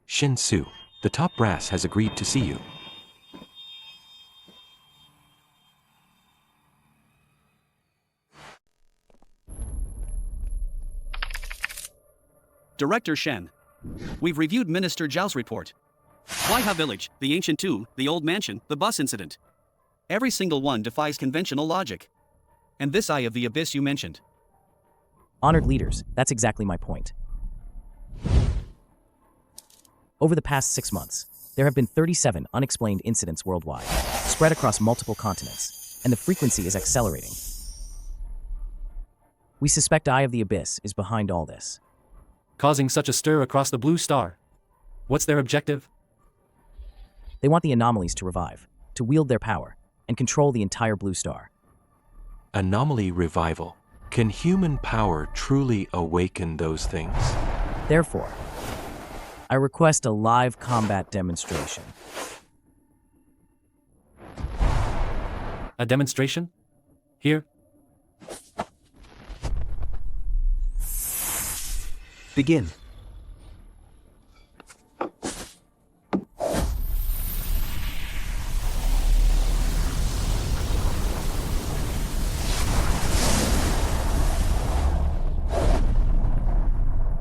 Speaker 1: Shin-Su, the top brass has agreed to see you.
Speaker 9: Director Shen. We've reviewed Minister Zhao's report. Huaiha Village, the Ancient Two, the Old Mansion, the bus incident. Every single one defies conventional logic. And this Eye of the Abyss you mentioned.
Speaker 3: Honored leaders, that's exactly my point. Over the past 6 months, there have been 37 unexplained incidents worldwide, spread across multiple continents, and the frequency is accelerating. We suspect Eye of the Abyss is behind all this.
Speaker 4: Causing such a stir across the blue star. What's their objective?
Speaker 3: They want the anomalies to revive, to wield their power, and control the entire blue star.
Speaker 1: Anomaly revival. Can human power truly awaken those things?
Speaker 3: Therefore, I request a live combat demonstration.
Speaker 4: A demonstration? Here?
Speaker 13: Begin.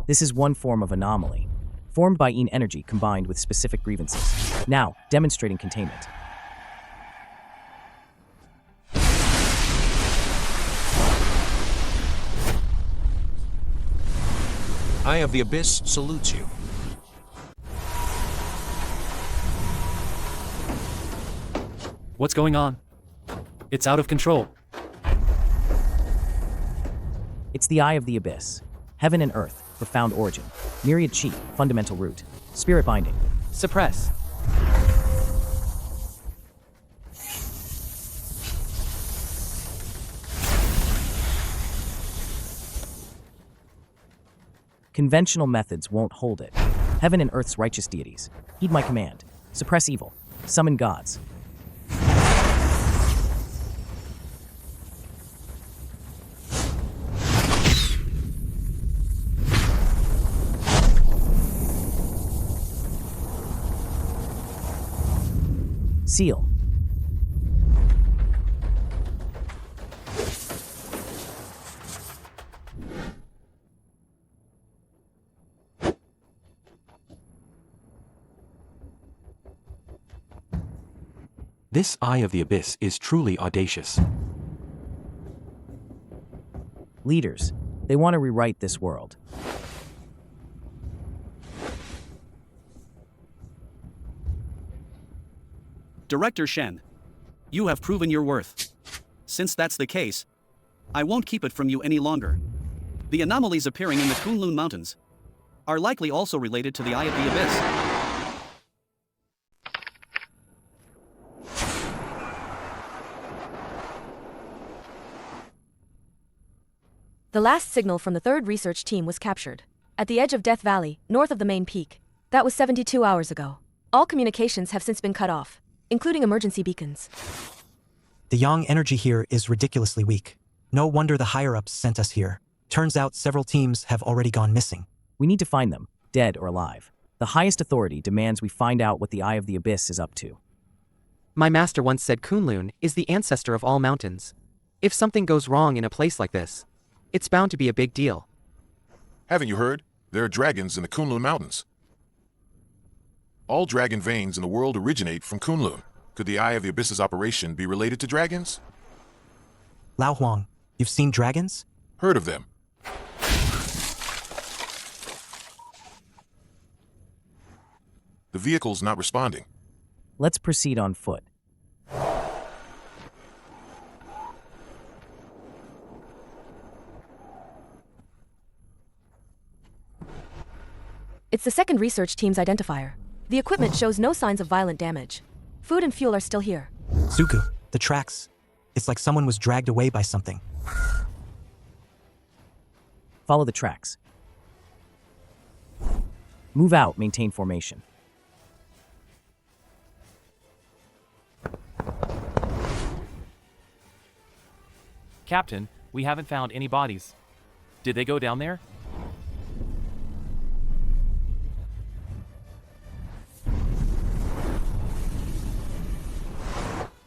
Speaker 3: This is one form of anomaly, formed by Yin energy combined with specific grievances. Now, demonstrating containment.
Speaker 18: Eye of the Abyss salutes you.
Speaker 4: What's going on? It's out of control.
Speaker 3: It's the Eye of the Abyss. Heaven and earth, profound origin. Myriad chi, fundamental root. Spirit binding.
Speaker 13: Suppress.
Speaker 3: Conventional methods won't hold it. Heaven and earth's righteous deities. Heed my command. Suppress evil. Summon gods. Seal.
Speaker 1: This Eye of the Abyss is truly audacious.
Speaker 3: Leaders, they want to rewrite this world.
Speaker 9: Director Shen. You have proven your worth. Since that's the case, I won't keep it from you any longer. The anomalies appearing in the Kunlun Mountains are likely also related to the Eye of the Abyss.
Speaker 5: The last signal from the third research team was captured. At the edge of Death Valley, north of the main peak. That was 72 hours ago. All communications have since been cut off, including emergency beacons.
Speaker 6: The yang energy here is ridiculously weak. No wonder the higher-ups sent us here. Turns out several teams have already gone missing.
Speaker 3: We need to find them, dead or alive. The highest authority demands we find out what the Eye of the Abyss is up to.
Speaker 13: My master once said Kunlun is the ancestor of all mountains. If something goes wrong in a place like this, it's bound to be a big deal.
Speaker 17: Haven't you heard? There are dragons in the Kunlun Mountains. All dragon veins in the world originate from Kunlun. Could the Eye of the Abyss's operation be related to dragons?
Speaker 6: Lao Huang, you've seen dragons?
Speaker 17: Heard of them. The vehicle's not responding.
Speaker 3: Let's proceed on foot.
Speaker 5: It's the second research team's identifier. The equipment shows no signs of violent damage. Food and fuel are still here.
Speaker 6: Suku, the tracks. It's like someone was dragged away by something.
Speaker 3: Follow the tracks. Move out, maintain formation.
Speaker 8: Captain, we haven't found any bodies. Did they go down there?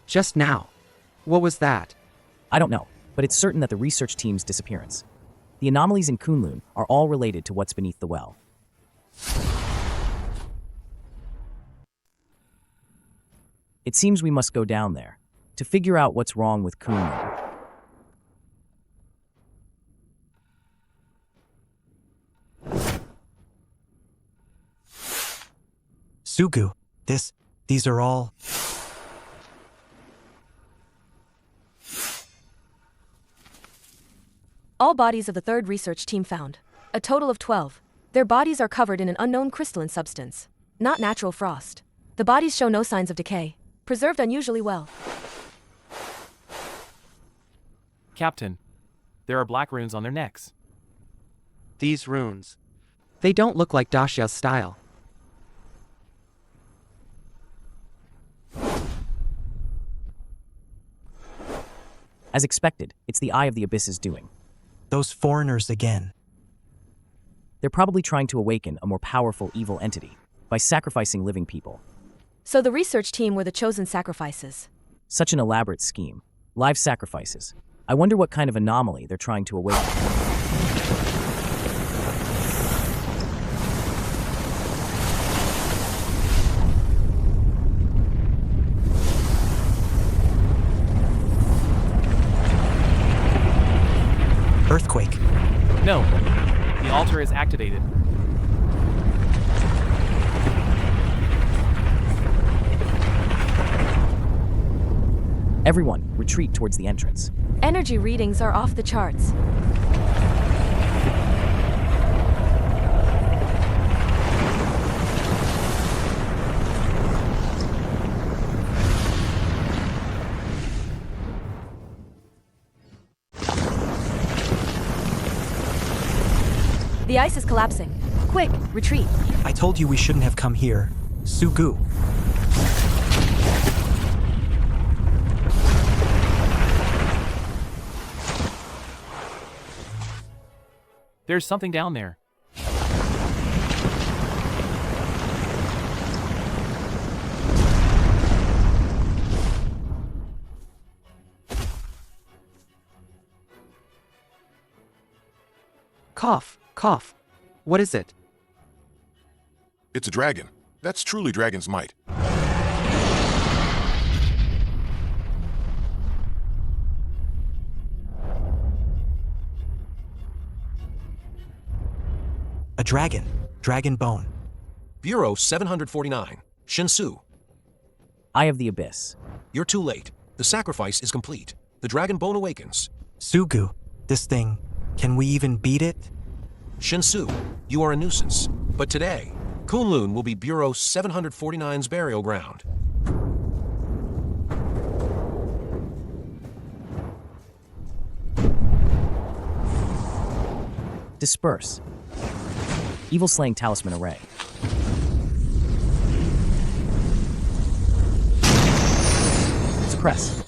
Speaker 13: Just now. What was that?
Speaker 3: I don't know, but it's certain that the research team's disappearance. The anomalies in Kunlun are all related to what's beneath the well. It seems we must go down there to figure out what's wrong with Kunlun.
Speaker 6: Sugu, these are all...
Speaker 5: All bodies of the third research team found. A total of 12. Their bodies are covered in an unknown crystalline substance. Not natural frost. The bodies show no signs of decay. Preserved unusually well.
Speaker 8: Captain, there are black runes on their necks.
Speaker 13: These runes. They don't look like Dasha's style.
Speaker 3: As expected, it's the Eye of the Abyss's doing.
Speaker 6: Those foreigners again.
Speaker 3: They're probably trying to awaken a more powerful evil entity by sacrificing living people.
Speaker 5: So the research team were the chosen sacrifices.
Speaker 3: Such an elaborate scheme. Live sacrifices. I wonder what kind of anomaly they're trying to awaken.
Speaker 6: Earthquake.
Speaker 8: No, the altar is activated.
Speaker 3: Everyone, retreat towards the entrance.
Speaker 5: Energy readings are off the charts. The ice is collapsing. Quick, retreat.
Speaker 6: I told you we shouldn't have come here. Sugu.
Speaker 8: There's something down there.
Speaker 13: Cough, cough. What is it?
Speaker 17: It's a dragon. That's truly dragon's might.
Speaker 6: A dragon. Dragon bone.
Speaker 18: Bureau 749. Shinsu.
Speaker 3: Eye of the Abyss.
Speaker 18: You're too late. The sacrifice is complete. The dragon bone awakens.
Speaker 6: Sugu, this thing, can we even beat it?
Speaker 18: Shinsu, you are a nuisance. But today, Kunlun will be Bureau 749's burial ground.
Speaker 3: Disperse. Evil Slaying Talisman Array. Suppress.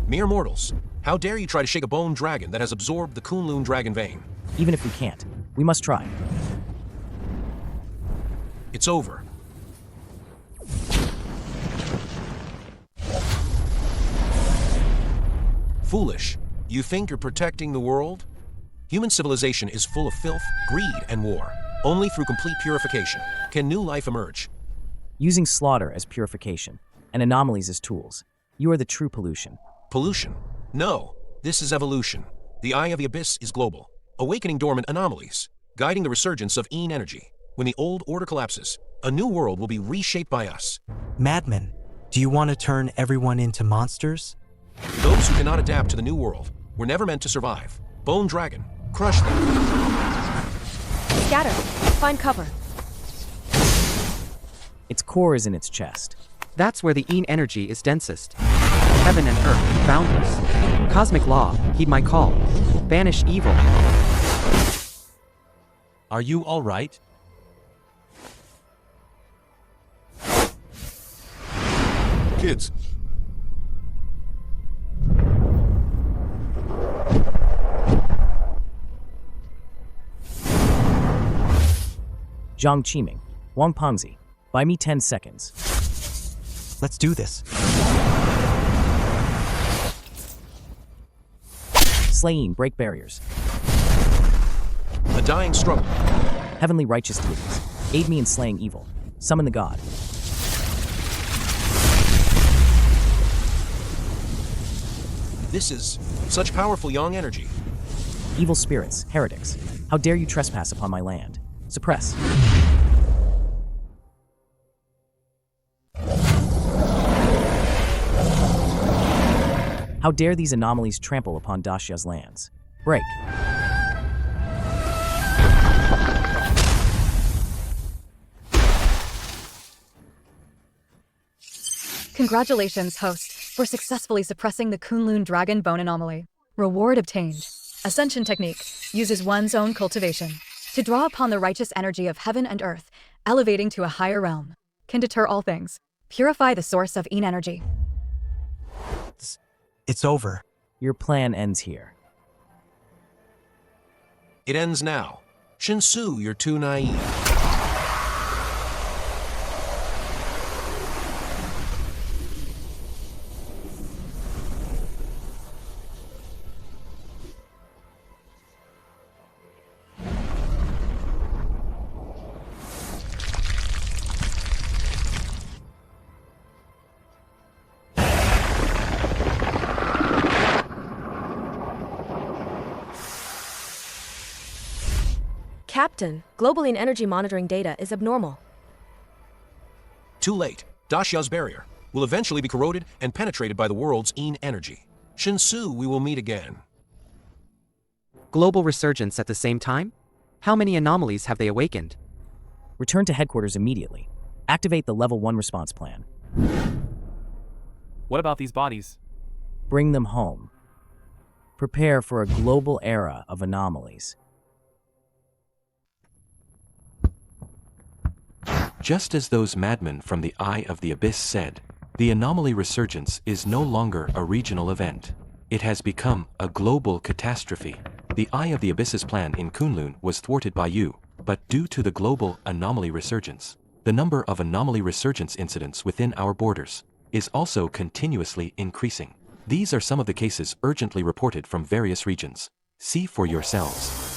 Speaker 18: Mere mortals, how dare you try to shake a bone dragon that has absorbed the Kunlun dragon vein?
Speaker 3: Even if we can't, we must try.
Speaker 18: It's over. Foolish. You think you're protecting the world? Human civilization is full of filth, greed, and war. Only through complete purification can new life emerge.
Speaker 3: Using slaughter as purification and anomalies as tools, you are the true pollution.
Speaker 18: Pollution? No, this is evolution. The Eye of the Abyss is global, awakening dormant anomalies, guiding the resurgence of Een energy. When the old order collapses, a new world will be reshaped by us.
Speaker 6: Madman, do you want to turn everyone into monsters?
Speaker 18: Those who cannot adapt to the new world were never meant to survive. Bone Dragon, crush them.
Speaker 5: Scatter. Find cover.
Speaker 3: Its core is in its chest.
Speaker 13: That's where the Een energy is densest. Heaven and earth, boundless. Cosmic law, heed my call. Banish evil.
Speaker 12: Are you all right?
Speaker 17: Kids,
Speaker 3: Zhang Qiming, Wang Pengzi. Buy me 10 seconds.
Speaker 6: Let's do this.
Speaker 3: Slaying, break barriers.
Speaker 18: A dying struggle.
Speaker 3: Heavenly righteous deities, aid me in slaying evil. Summon the god.
Speaker 18: This is such powerful yang energy.
Speaker 3: Evil spirits, heretics, how dare you trespass upon my land? Suppress. How dare these anomalies trample upon Dacia's lands? Break.
Speaker 2: Congratulations, host, for successfully suppressing the Kunlun dragon bone anomaly. Reward obtained. Ascension technique uses one's own cultivation to draw upon the righteous energy of heaven and earth, elevating to a higher realm. Can deter all things. Purify the source of Yin energy.
Speaker 6: It's over.
Speaker 3: Your plan ends here.
Speaker 18: It ends now. Shinsu, you're too naive.
Speaker 5: Captain, global Yin energy monitoring data is abnormal.
Speaker 18: Too late. Dacia's barrier will eventually be corroded and penetrated by the world's Yin energy. Shinsu, we will meet again.
Speaker 13: Global resurgence at the same time? How many anomalies have they awakened?
Speaker 3: Return to headquarters immediately. Activate the Level 1 response plan.
Speaker 8: What about these bodies?
Speaker 3: Bring them home. Prepare for a global era of anomalies.
Speaker 1: Just as those madmen from the Eye of the Abyss said, the anomaly resurgence is no longer a regional event. It has become a global catastrophe. The Eye of the Abyss's plan in Kunlun was thwarted by you, but due to the global anomaly resurgence, the number of anomaly resurgence incidents within our borders is also continuously increasing. These are some of the cases urgently reported from various regions. See for yourselves.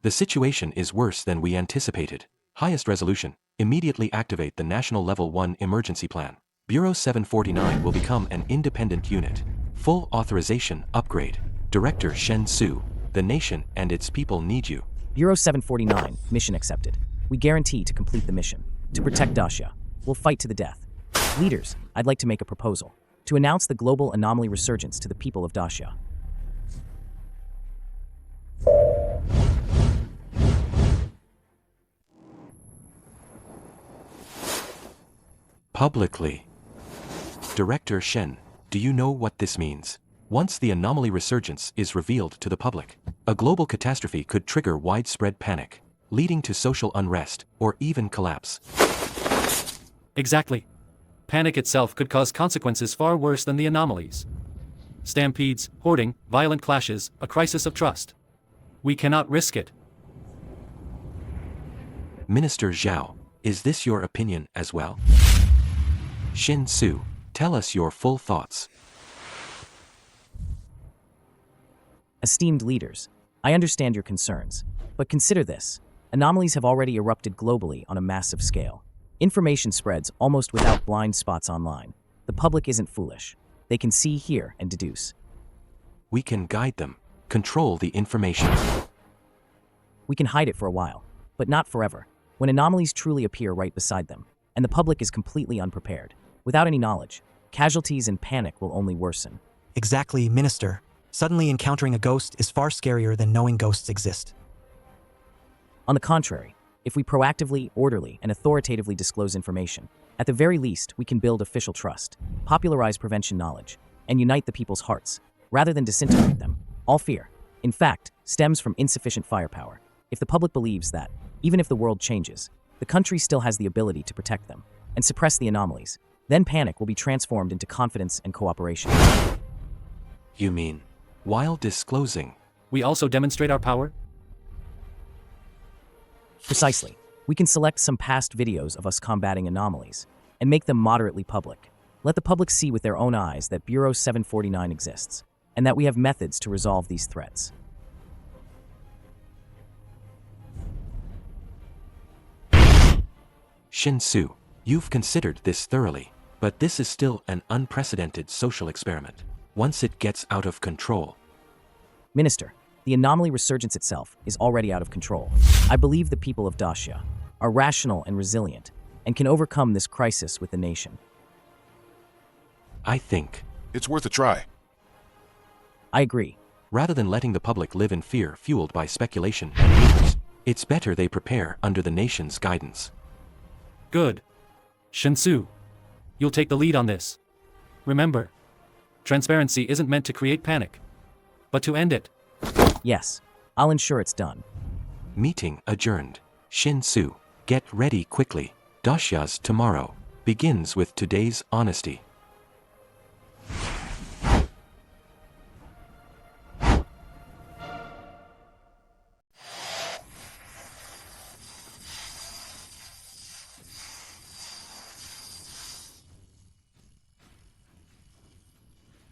Speaker 1: The situation is worse than we anticipated. Highest resolution. Immediately activate the National Level 1 Emergency Plan. Bureau 749 will become an independent unit. Full authorization upgrade. Director Shen Su. The nation and its people need you.
Speaker 3: Bureau 749, mission accepted. We guarantee to complete the mission. To protect Dacia. We'll fight to the death. Leaders, I'd like to make a proposal. To announce the global anomaly resurgence to the people of Dacia.
Speaker 1: Publicly. Director Shen, do you know what this means? Once the anomaly resurgence is revealed to the public, a global catastrophe could trigger widespread panic, leading to social unrest or even collapse.
Speaker 4: Exactly. Panic itself could cause consequences far worse than the anomalies. Stampedes, hoarding, violent clashes, a crisis of trust. We cannot risk it.
Speaker 1: Minister Zhao, is this your opinion as well? Shin Su, tell us your full thoughts.
Speaker 3: Esteemed leaders, I understand your concerns, but consider this. Anomalies have already erupted globally on a massive scale. Information spreads almost without blind spots online. The public isn't foolish. They can see, hear, and deduce.
Speaker 1: We can guide them, control the information.
Speaker 3: We can hide it for a while, but not forever, when anomalies truly appear right beside them, and the public is completely unprepared. Without any knowledge, casualties and panic will only worsen.
Speaker 6: Exactly, Minister. Suddenly encountering a ghost is far scarier than knowing ghosts exist.
Speaker 3: On the contrary, if we proactively, orderly, and authoritatively disclose information, at the very least, we can build official trust, popularize prevention knowledge, and unite the people's hearts, rather than disintegrate them. All fear. In fact, stems from insufficient firepower. If the public believes that, even if the world changes, the country still has the ability to protect them and suppress the anomalies, then panic will be transformed into confidence and cooperation.
Speaker 1: You mean, while disclosing,
Speaker 4: we also demonstrate our power?
Speaker 3: Precisely. We can select some past videos of us combating anomalies and make them moderately public. Let the public see with their own eyes that Bureau 749 exists and that we have methods to resolve these threats.
Speaker 1: Shin-Su, you've considered this thoroughly, but this is still an unprecedented social experiment. Once it gets out of control.
Speaker 3: Minister, the anomaly resurgence itself is already out of control. I believe the people of Dacia are rational and resilient and can overcome this crisis with the nation.
Speaker 1: I think
Speaker 17: it's worth a try.
Speaker 3: I agree.
Speaker 1: Rather than letting the public live in fear fueled by speculation and rumors, it's better they prepare under the nation's guidance.
Speaker 4: Good. Shin-Su, you'll take the lead on this. Remember, transparency isn't meant to create panic, but to end it.
Speaker 3: Yes, I'll ensure it's done.
Speaker 1: Meeting adjourned. Shin-Su, get ready quickly. Dacia's tomorrow begins with today's honesty.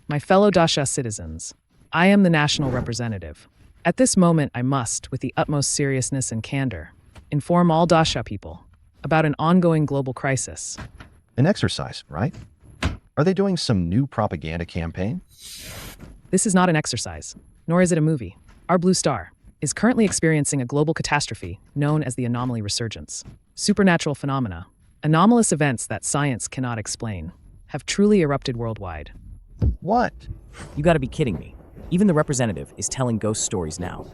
Speaker 15: My fellow Dacia citizens, I am the national representative. At this moment, I must, with the utmost seriousness and candor, inform all Dacia people about an ongoing global crisis.
Speaker 10: An exercise, right? Are they doing some new propaganda campaign?
Speaker 15: This is not an exercise, nor is it a movie. Our blue star is currently experiencing a global catastrophe known as the anomaly resurgence. Supernatural phenomena, anomalous events that science cannot explain, have truly erupted worldwide.
Speaker 10: What?
Speaker 3: You gotta be kidding me. Even the representative is telling ghost stories now.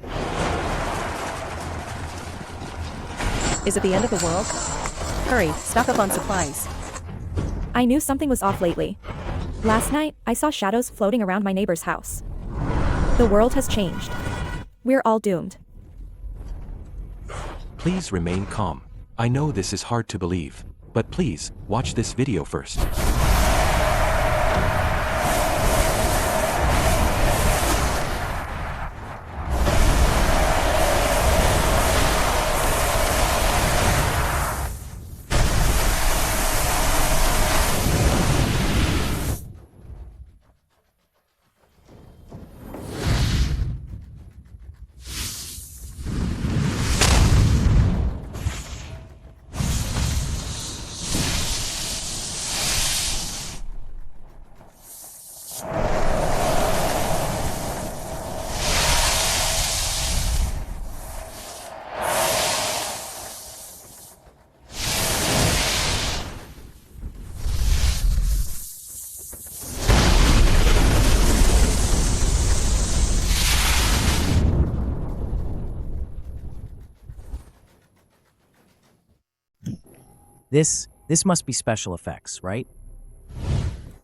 Speaker 11: Is it the end of the world? Hurry, stock up on supplies.
Speaker 16: I knew something was off lately. Last night, I saw shadows floating around my neighbor's house. The world has changed. We're all doomed.
Speaker 1: Please remain calm. I know this is hard to believe, but please, watch this video first.
Speaker 3: This must be special effects, right?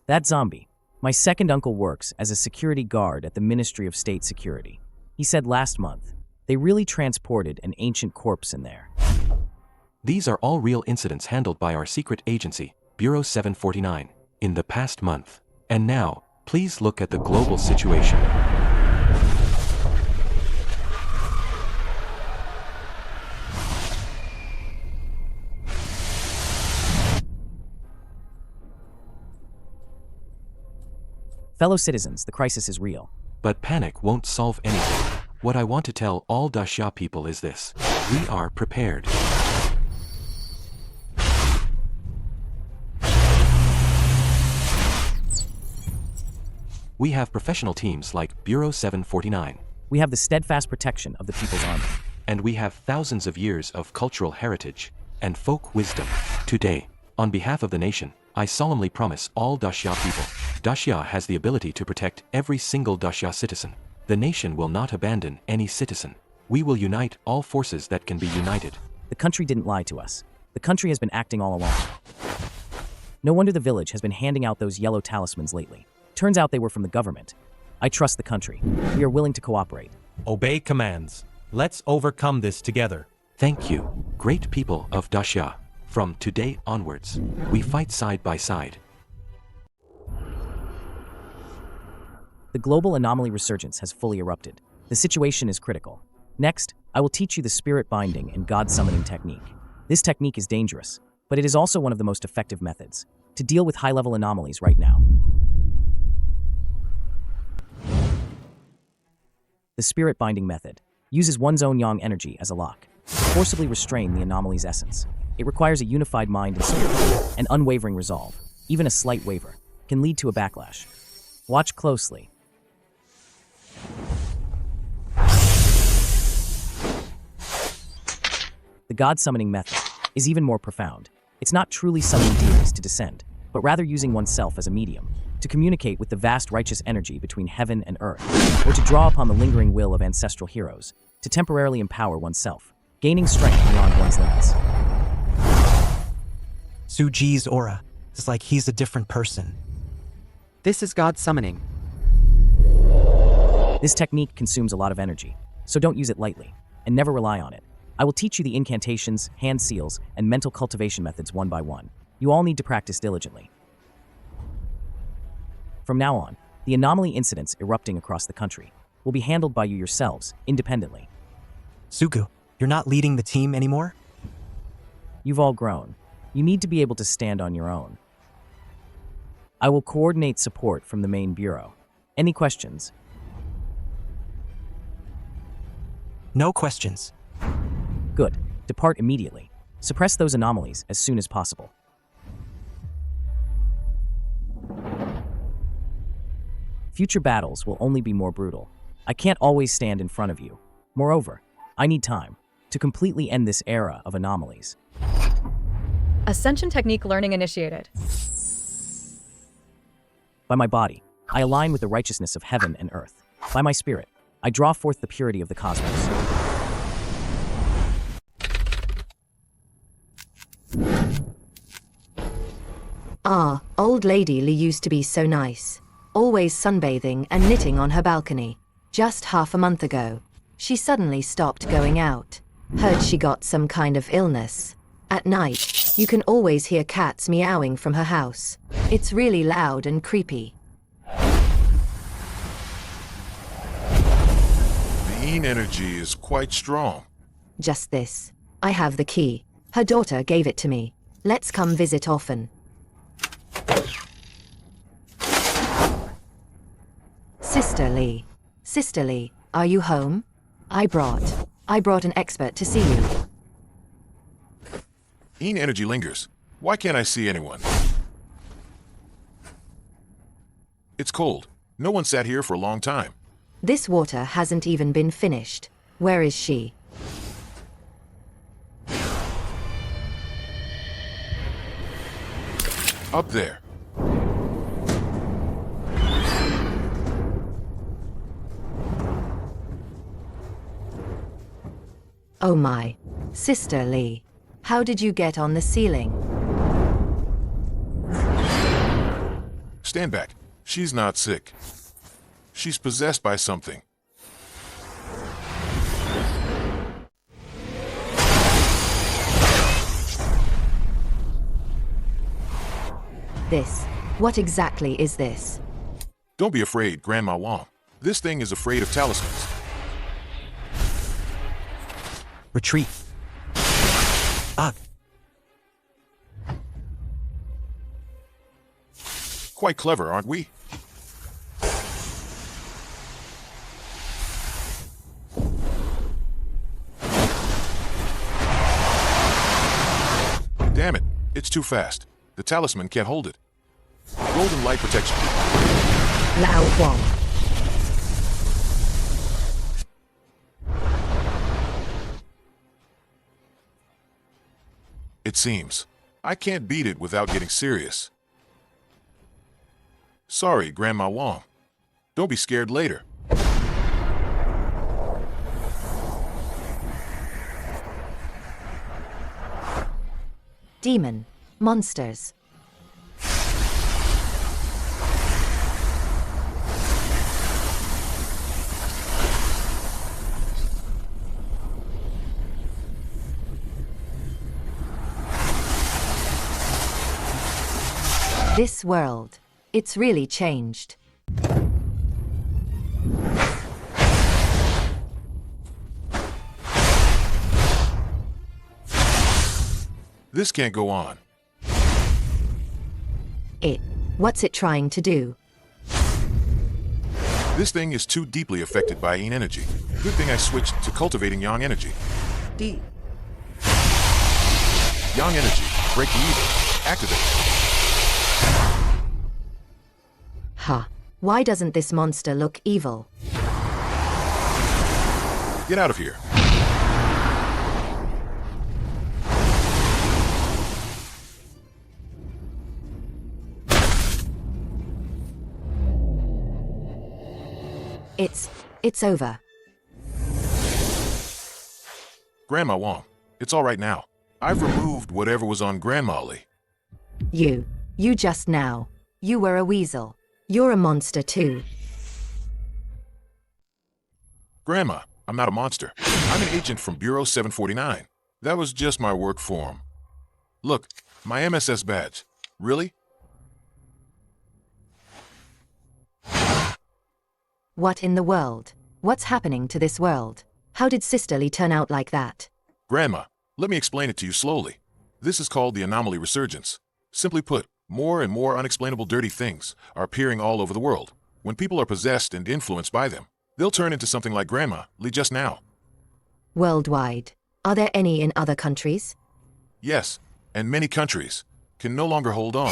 Speaker 3: That zombie. My second uncle works as a security guard at the Ministry of State Security. He said last month, they really transported an ancient corpse in there.
Speaker 1: These are all real incidents handled by our secret agency, Bureau 749, in the past month. And now, please look at the global situation.
Speaker 3: Fellow citizens, the crisis is real.
Speaker 1: But panic won't solve anything. What I want to tell all Dacia people is this. We are prepared. We have professional teams like Bureau 749.
Speaker 3: We have the steadfast protection of the People's Army.
Speaker 1: And we have thousands of years of cultural heritage and folk wisdom. Today, on behalf of the nation, I solemnly promise all Dacia people, Dacia has the ability to protect every single Dacia citizen. The nation will not abandon any citizen. We will unite all forces that can be united.
Speaker 3: The country didn't lie to us. The country has been acting all along. No wonder the village has been handing out those yellow talismans lately. Turns out they were from the government. I trust the country. We are willing to cooperate.
Speaker 12: Obey commands. Let's overcome this together.
Speaker 1: Thank you, great people of Dasha. From today onwards, we fight side by side.
Speaker 3: The global anomaly resurgence has fully erupted. The situation is critical. Next, I will teach you the spirit binding and god summoning technique. This technique is dangerous, but it is also one of the most effective methods to deal with high-level anomalies right now. The spirit binding method uses one's own yang energy as a lock to forcibly restrain the anomaly's essence. It requires a unified mind and spirit, and unwavering resolve. Even a slight waver can lead to a backlash. Watch closely. The god summoning method is even more profound. It's not truly summoning deities to descend, but rather using oneself as a medium to communicate with the vast righteous energy between heaven and earth, or to draw upon the lingering will of ancestral heroes to temporarily empower oneself, gaining strength beyond one's limits.
Speaker 6: Suji's aura is like he's a different person.
Speaker 13: This is god summoning.
Speaker 3: This technique consumes a lot of energy, so don't use it lightly, and never rely on it. I will teach you the incantations, hand seals, and mental cultivation methods one by one. You all need to practice diligently. From now on, the anomaly incidents erupting across the country will be handled by you yourselves, independently.
Speaker 6: Sugu, you're not leading the team anymore?
Speaker 3: You've all grown. You need to be able to stand on your own. I will coordinate support from the main bureau. Any questions?
Speaker 6: No questions.
Speaker 3: Good. Depart immediately. Suppress those anomalies as soon as possible. Future battles will only be more brutal. I can't always stand in front of you. Moreover, I need time to completely end this era of anomalies.
Speaker 2: Ascension technique learning initiated.
Speaker 3: By my body, I align with the righteousness of heaven and earth. By my spirit, I draw forth the purity of the cosmos.
Speaker 19: Ah, old lady Lee used to be so nice. Always sunbathing and knitting on her balcony. Just half a month ago, she suddenly stopped going out. Heard she got some kind of illness. At night, you can always hear cats meowing from her house. It's really loud and creepy.
Speaker 17: The Yin energy is quite strong.
Speaker 19: Just this. I have the key. Her daughter gave it to me. Let's come visit often. Sister Lee, are you home? I brought an expert to see you.
Speaker 17: Yin energy lingers. Why can't I see anyone? It's cold. No one sat here for a long time.
Speaker 19: This water hasn't even been finished. Where is she?
Speaker 17: Up there.
Speaker 19: Oh my. Sister Lee, how did you get on the ceiling?
Speaker 17: Stand back. She's not sick. She's possessed by something.
Speaker 19: What exactly is this?
Speaker 17: Don't be afraid, Grandma Wong. This thing is afraid of talismans.
Speaker 6: Retreat. Ugh.
Speaker 17: Quite clever, aren't we? Damn it, it's too fast. The talisman can't hold it. Golden light protection.
Speaker 19: Lao Huang.
Speaker 17: It seems. I can't beat it without getting serious. Sorry, Grandma Wong. Don't be scared later.
Speaker 19: Demon. Monsters. This world. It's really changed.
Speaker 17: This can't go on.
Speaker 19: What's it trying to do?
Speaker 17: This thing is too deeply affected by yin energy. Good thing I switched to cultivating yang energy.
Speaker 19: Deep.
Speaker 17: Yang energy. Break the evil. Activate.
Speaker 19: Ha. Why doesn't this monster look evil?
Speaker 17: Get out of here.
Speaker 19: It's over.
Speaker 17: Grandma Wong, it's all right now. I've removed whatever was on Grandma Lee.
Speaker 19: You just now. You were a weasel. You're a monster too.
Speaker 17: Grandma, I'm not a monster. I'm an agent from Bureau 749. That was just my work form. Look, my MSS badge. Really?
Speaker 19: What in the world? What's happening to this world? How did Sister Lee turn out like that?
Speaker 17: Grandma, let me explain it to you slowly. This is called the anomaly resurgence. Simply put, more and more unexplainable dirty things are appearing all over the world. When people are possessed and influenced by them, they'll turn into something like Grandma Lee just now.
Speaker 19: Worldwide. Are there any in other countries?
Speaker 17: Yes, and many countries can no longer hold on.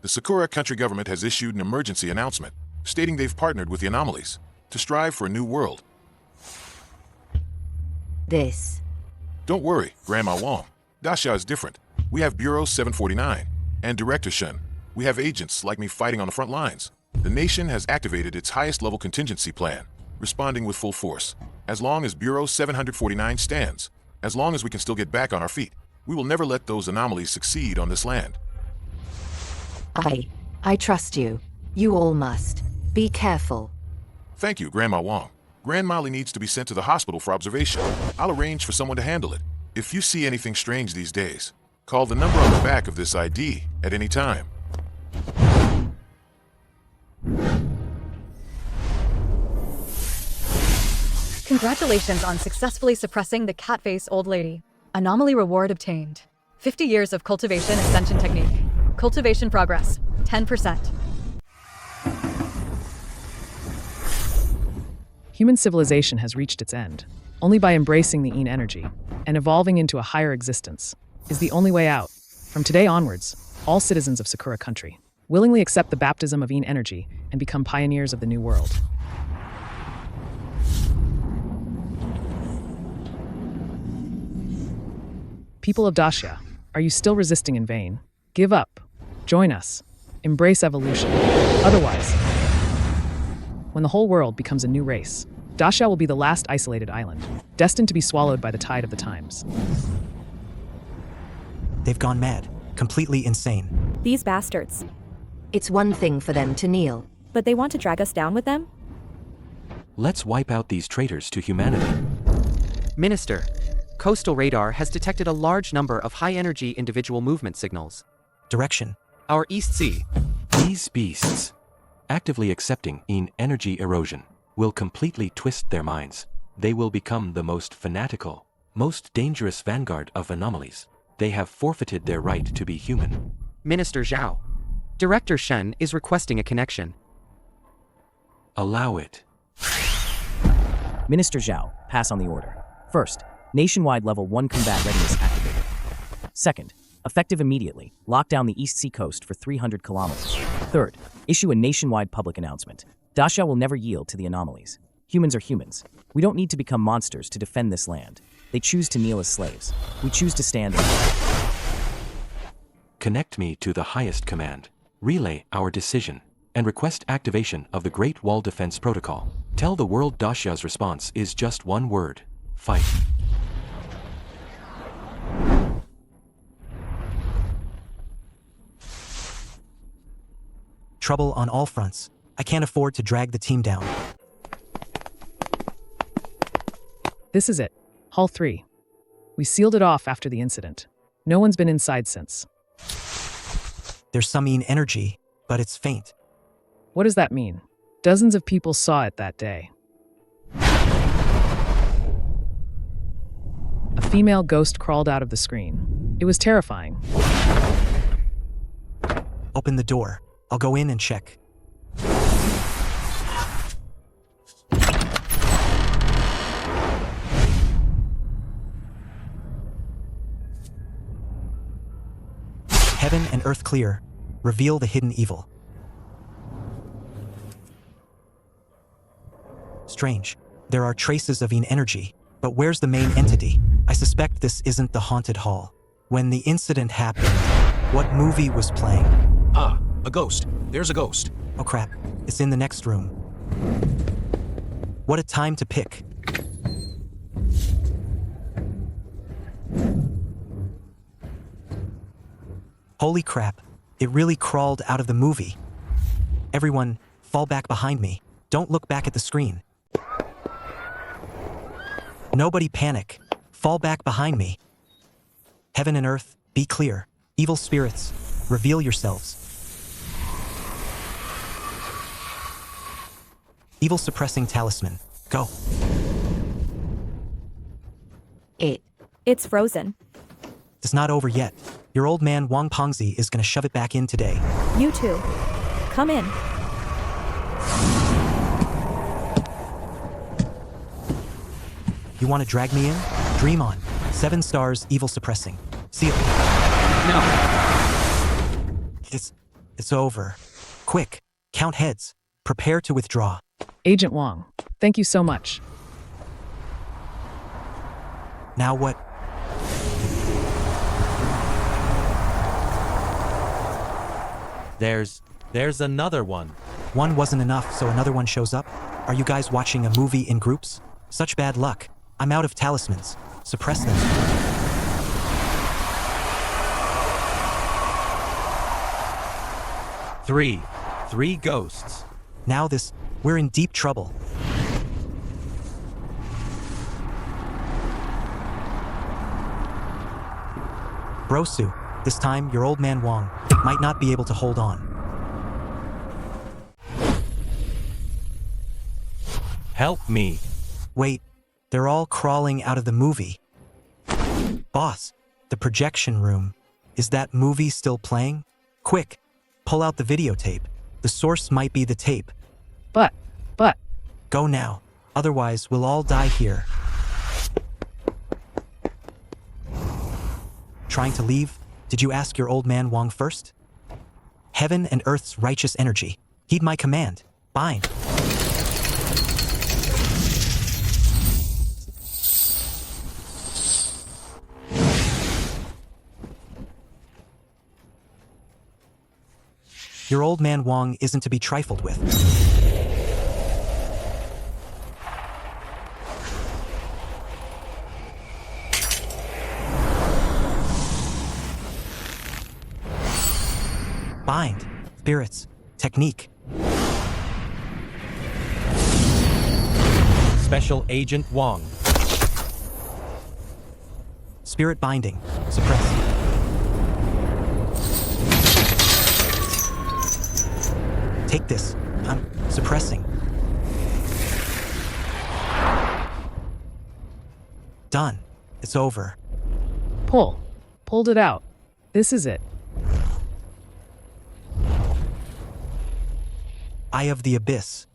Speaker 17: The Sakura country government has issued an emergency announcement stating they've partnered with the anomalies to strive for a new world. Don't worry, Grandma Wong. Dasha is different. We have Bureau 749 and Director Shen. We have agents like me fighting on the front lines. The nation has activated its highest level contingency plan, responding with full force. As long as Bureau 749 stands, as long as we can still get back on our feet, we will never let those anomalies succeed on this land.
Speaker 19: I trust you. You all must. Be careful.
Speaker 17: Thank you, Grandma Wong. Grandma Lee needs to be sent to the hospital for observation. I'll arrange for someone to handle it. If you see anything strange these days, call the number on the back of this ID at any time.
Speaker 2: Congratulations on successfully suppressing the cat-face old lady. Anomaly reward obtained. 50 years of cultivation ascension technique. Cultivation progress, 10%.
Speaker 15: Human civilization has reached its end. Only by embracing the yin energy and evolving into a higher existence is the only way out. From today onwards, all citizens of Sakura country willingly accept the baptism of yin energy and become pioneers of the new world. People of Dacia, are you still resisting in vain? Give up. Join us. Embrace evolution. Otherwise, when the whole world becomes a new race, Dacia will be the last isolated island, destined to be swallowed by the tide of the times.
Speaker 6: They've gone mad. Completely insane.
Speaker 16: These bastards.
Speaker 19: It's one thing for them to kneel.
Speaker 16: But they want to drag us down with them?
Speaker 1: Let's wipe out these traitors to humanity.
Speaker 13: Minister, coastal radar has detected a large number of high-energy individual movement signals.
Speaker 6: Direction.
Speaker 13: Our East Sea.
Speaker 1: These beasts, actively accepting yin energy erosion, will completely twist their minds. They will become the most fanatical, most dangerous vanguard of anomalies. They have forfeited their right to be human.
Speaker 13: Minister Zhao. Director Shen is requesting a connection.
Speaker 1: Allow it.
Speaker 3: Minister Zhao, pass on the order. First, nationwide level 1 combat readiness activated. Second, effective immediately, lock down the East Sea coast for 300 kilometers. Third, issue a nationwide public announcement. Dacia will never yield to the anomalies. Humans are humans. We don't need to become monsters to defend this land. They choose to kneel as slaves. We choose to stand.
Speaker 1: Connect me to the highest command. Relay our decision and request activation of the Great Wall Defense Protocol. Tell the world Dacia's response is just one word: fight.
Speaker 6: Trouble on all fronts. I can't afford to drag the team down.
Speaker 15: This is it. Hall 3. We sealed it off after the incident. No one's been inside since.
Speaker 6: There's some mean energy, but it's faint.
Speaker 15: What does that mean? Dozens of people saw it that day. A female ghost crawled out of the screen. It was terrifying.
Speaker 6: Open the door. I'll go in and check. Heaven and earth clear. Reveal the hidden evil. Strange. There are traces of energy, but where's the main entity? I suspect this isn't the haunted hall. When the incident happened, what movie was playing?
Speaker 18: Ah, a ghost. There's a ghost.
Speaker 6: Oh crap, it's in the next room. What a time to pick. Holy crap, it really crawled out of the movie. Everyone, fall back behind me. Don't look back at the screen. Nobody panic. Fall back behind me. Heaven and earth, be clear. Evil spirits, reveal yourselves. Evil suppressing talisman, go.
Speaker 16: It's frozen.
Speaker 6: It's not over yet. Your old man Wang Pongzi is gonna shove it back in today.
Speaker 16: You too. Come in.
Speaker 6: You wanna drag me in? Dream on. 7 stars, evil suppressing. Seal.
Speaker 13: No.
Speaker 6: It's over. Quick, count heads. Prepare to withdraw.
Speaker 15: Agent Wong, thank you so much.
Speaker 6: Now what?
Speaker 12: There's another one.
Speaker 6: One wasn't enough, so another one shows up? Are you guys watching a movie in groups? Such bad luck. I'm out of talismans. Suppress them.
Speaker 12: Three ghosts.
Speaker 6: Now we're in deep trouble. Brosu, this time your old man Wong might not be able to hold on.
Speaker 12: Help me.
Speaker 6: Wait, they're all crawling out of the movie. Boss, the projection room. Is that movie still playing? Quick, pull out the videotape. The source might be the tape.
Speaker 15: But.
Speaker 6: Go now, otherwise we'll all die here. Trying to leave? Did you ask your old man Wong first? Heaven and earth's righteous energy. Heed my command. Bind. Your old man Wong isn't to be trifled with. Bind, spirits, technique.
Speaker 12: Special Agent Wong.
Speaker 6: Spirit binding, suppress. Take this. I'm suppressing. Done. It's over.
Speaker 15: Pulled it out. This is it.
Speaker 6: Eye of the Abyss.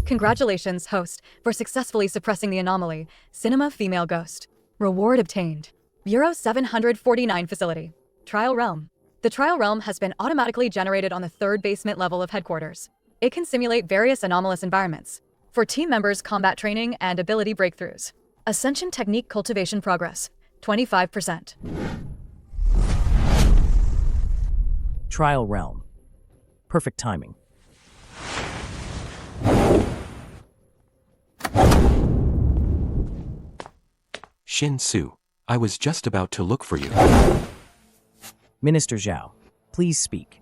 Speaker 2: Congratulations, host, for successfully suppressing the anomaly. Cinema Female Ghost. Reward obtained. Bureau 749 facility. Trial Realm. The Trial Realm has been automatically generated on the 3rd basement level of headquarters. It can simulate various anomalous environments for team members' combat training and ability breakthroughs. Ascension Technique Cultivation Progress. 25%.
Speaker 3: Trial Realm. Perfect timing.
Speaker 1: Shin Su, I was just about to look for you.
Speaker 3: Minister Zhao, please speak.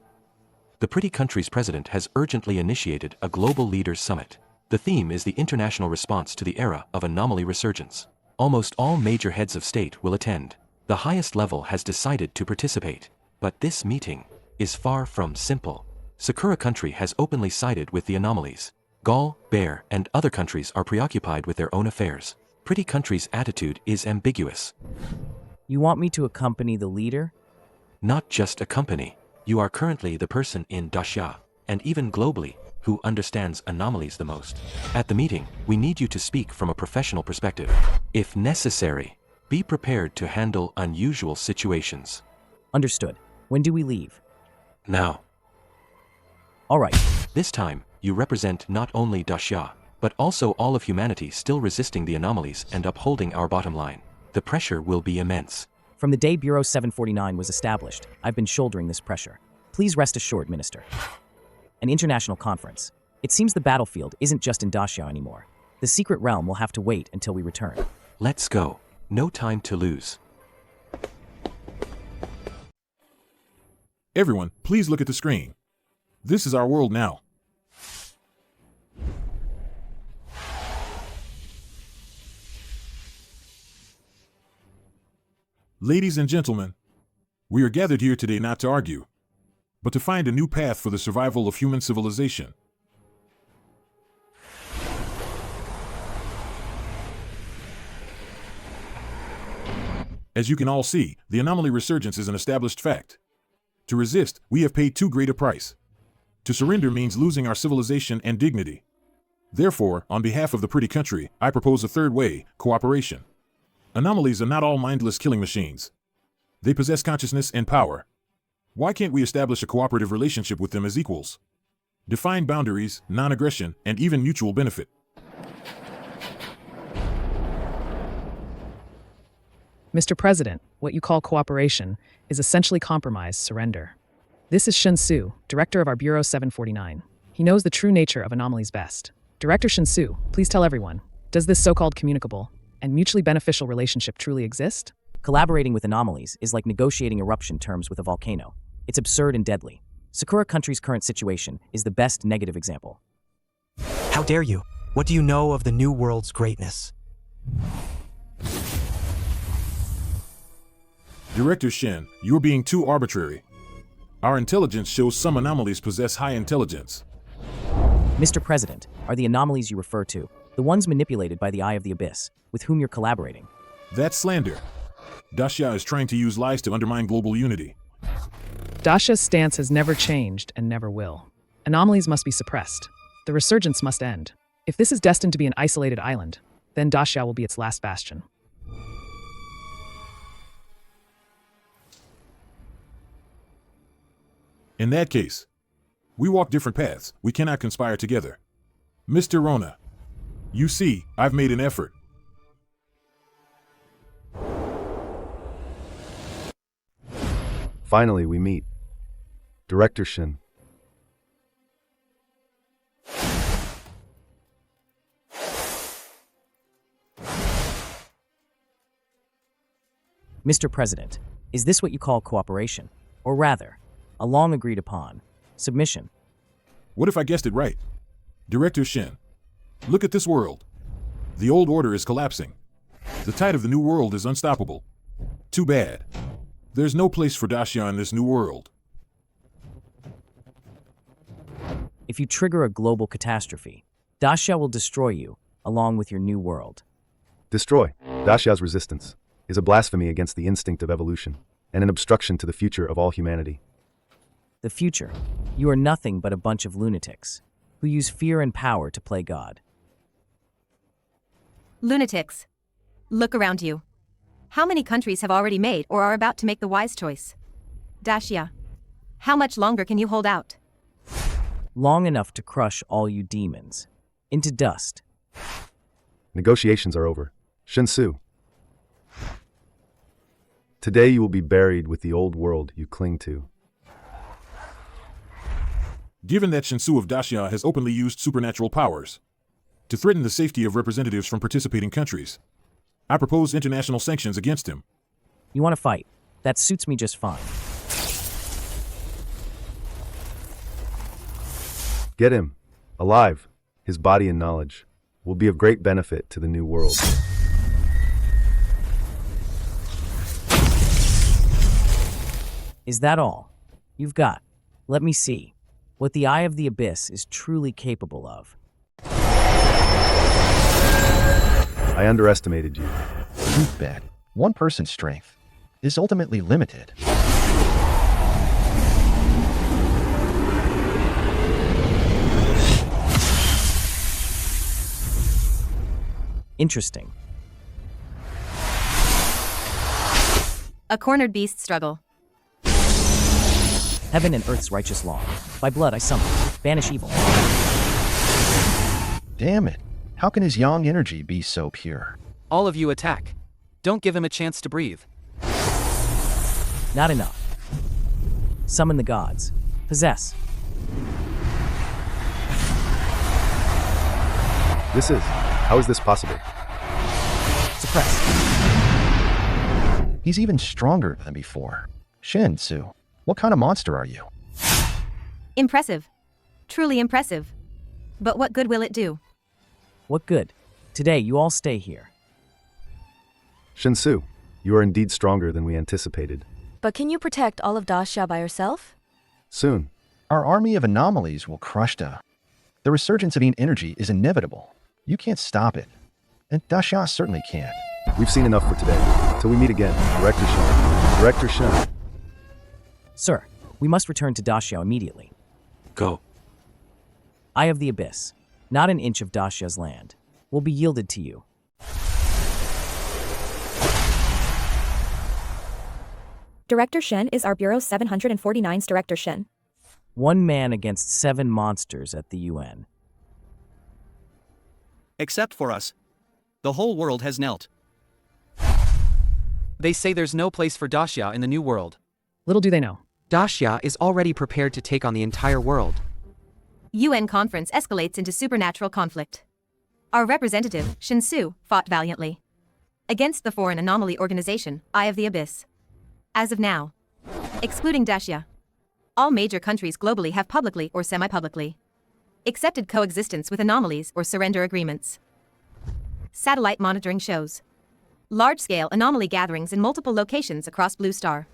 Speaker 1: The pretty country's president has urgently initiated a global leaders summit. The theme is the international response to the era of anomaly resurgence. Almost all major heads of state will attend. The highest level has decided to participate. But this meeting is far from simple. Sakura country has openly sided with the anomalies. Gaul, Bear, and other countries are preoccupied with their own affairs. Pretty country's attitude is ambiguous.
Speaker 3: You want me to accompany the leader?
Speaker 1: Not just accompany. You are currently the person in Daxia, and even globally, who understands anomalies the most. At the meeting, we need you to speak from a professional perspective. If necessary, be prepared to handle unusual situations.
Speaker 3: Understood. When do we leave?
Speaker 1: Now.
Speaker 3: All right.
Speaker 1: This time, you represent not only Daxia, but also all of humanity still resisting the anomalies and upholding our bottom line. The pressure will be immense.
Speaker 3: From the day Bureau 749 was established, I've been shouldering this pressure. Please rest assured, Minister. An international conference. It seems the battlefield isn't just in Daxia anymore. The secret realm will have to wait until we return.
Speaker 1: Let's go. No time to lose.
Speaker 17: Everyone, please look at the screen. This is our world now. Ladies and gentlemen, we are gathered here today not to argue, but to find a new path for the survival of human civilization. As you can all see, the anomaly resurgence is an established fact. To resist, we have paid too great a price. To surrender means losing our civilization and dignity. Therefore, on behalf of the pretty country, I propose a third way: cooperation. Anomalies are not all mindless killing machines. They possess consciousness and power. Why can't we establish a cooperative relationship with them as equals? Define boundaries, non-aggression, and even mutual benefit.
Speaker 15: Mr. President, what you call cooperation is essentially compromise, surrender. This is Shinsu, director of our Bureau 749. He knows the true nature of anomalies best. Director Shinsu, please tell everyone, does this so-called communicable and mutually beneficial relationship truly exist?
Speaker 3: Collaborating with anomalies is like negotiating eruption terms with a volcano. It's absurd and deadly. Sakura country's current situation is the best negative example.
Speaker 6: How dare you? What do you know of the New World's greatness?
Speaker 17: Director Shin, you're being too arbitrary. Our intelligence shows some anomalies possess high intelligence.
Speaker 3: Mr. President, are the anomalies you refer to the ones manipulated by the Eye of the Abyss, with whom you're collaborating?
Speaker 17: That's slander. Daxia is trying to use lies to undermine global unity.
Speaker 15: Daxia's stance has never changed and never will. Anomalies must be suppressed. The resurgence must end. If this is destined to be an isolated island, then Daxia will be its last bastion.
Speaker 17: In that case, we walk different paths. We cannot conspire together. Mr. Rona, you see, I've made an effort.
Speaker 14: Finally, we meet. Director Shin.
Speaker 3: Mr. President, is this what you call cooperation? Or rather, a long agreed upon submission?
Speaker 17: What if I guessed it right? Director Shin, look at this world. The old order is collapsing. The tide of the new world is unstoppable. Too bad. There's no place for Daxia in this new world.
Speaker 3: If you trigger a global catastrophe, Daxia will destroy you, along with your new world.
Speaker 14: Destroy. Daxia's resistance is a blasphemy against the instinct of evolution and an obstruction to the future of all humanity.
Speaker 3: The future. You are nothing but a bunch of lunatics who use fear and power to play God.
Speaker 20: Lunatics. Look around you. How many countries have already made or are about to make the wise choice? Daxia, how much longer can you hold out?
Speaker 3: Long enough to crush all you demons into dust.
Speaker 14: Negotiations are over. Shinsu. Today you will be buried with the old world you cling to.
Speaker 17: Given that Shinsu of Daxia has openly used supernatural powers to threaten the safety of representatives from participating countries, I propose international sanctions against him.
Speaker 3: You want to fight? That suits me just fine.
Speaker 14: Get him. Alive. His body and knowledge will be of great benefit to the new world.
Speaker 3: Is that all you've got? Let me see what the Eye of the Abyss is truly capable of.
Speaker 14: I underestimated you.
Speaker 10: You bet. One person's strength is ultimately limited.
Speaker 3: Interesting.
Speaker 20: A cornered beast struggle.
Speaker 3: Heaven and earth's righteous law. By blood I summon. Banish evil.
Speaker 10: Damn it. How can his yang energy be so pure?
Speaker 13: All of you attack. Don't give him a chance to breathe.
Speaker 3: Not enough. Summon the gods. Possess.
Speaker 14: How is this possible?
Speaker 3: Suppress.
Speaker 10: He's even stronger than before. Shen Su, what kind of monster are you?
Speaker 20: Impressive. Truly impressive. But what good will it do?
Speaker 3: What good? Today you all stay here.
Speaker 14: Shinsu, you are indeed stronger than we anticipated.
Speaker 5: But can you protect all of Daxia by yourself?
Speaker 14: Soon.
Speaker 10: Our army of anomalies will crush Da. The resurgence of Yin energy is inevitable. You can't stop it. And Daxia certainly can't.
Speaker 14: We've seen enough for today. Till we meet again, Director Shen. Director Shen.
Speaker 3: Sir, we must return to Daxia immediately.
Speaker 1: Go.
Speaker 3: Eye of the Abyss. Not an inch of Daxia's land will be yielded to you.
Speaker 16: Director Shen is our Bureau 749's Director Shen.
Speaker 3: One man against 7 monsters at the UN.
Speaker 9: Except for us. The whole world has knelt.
Speaker 13: They say there's no place for Daxia in the new world.
Speaker 15: Little do they know.
Speaker 13: Daxia is already prepared to take on the entire world.
Speaker 20: UN conference escalates into supernatural conflict. Our representative, Shinsu, fought valiantly against the foreign anomaly organization, Eye of the Abyss. As of now, excluding Daxia, all major countries globally have publicly or semi-publicly accepted coexistence with anomalies or surrender agreements. Satellite monitoring shows large-scale anomaly gatherings in multiple locations across Blue Star.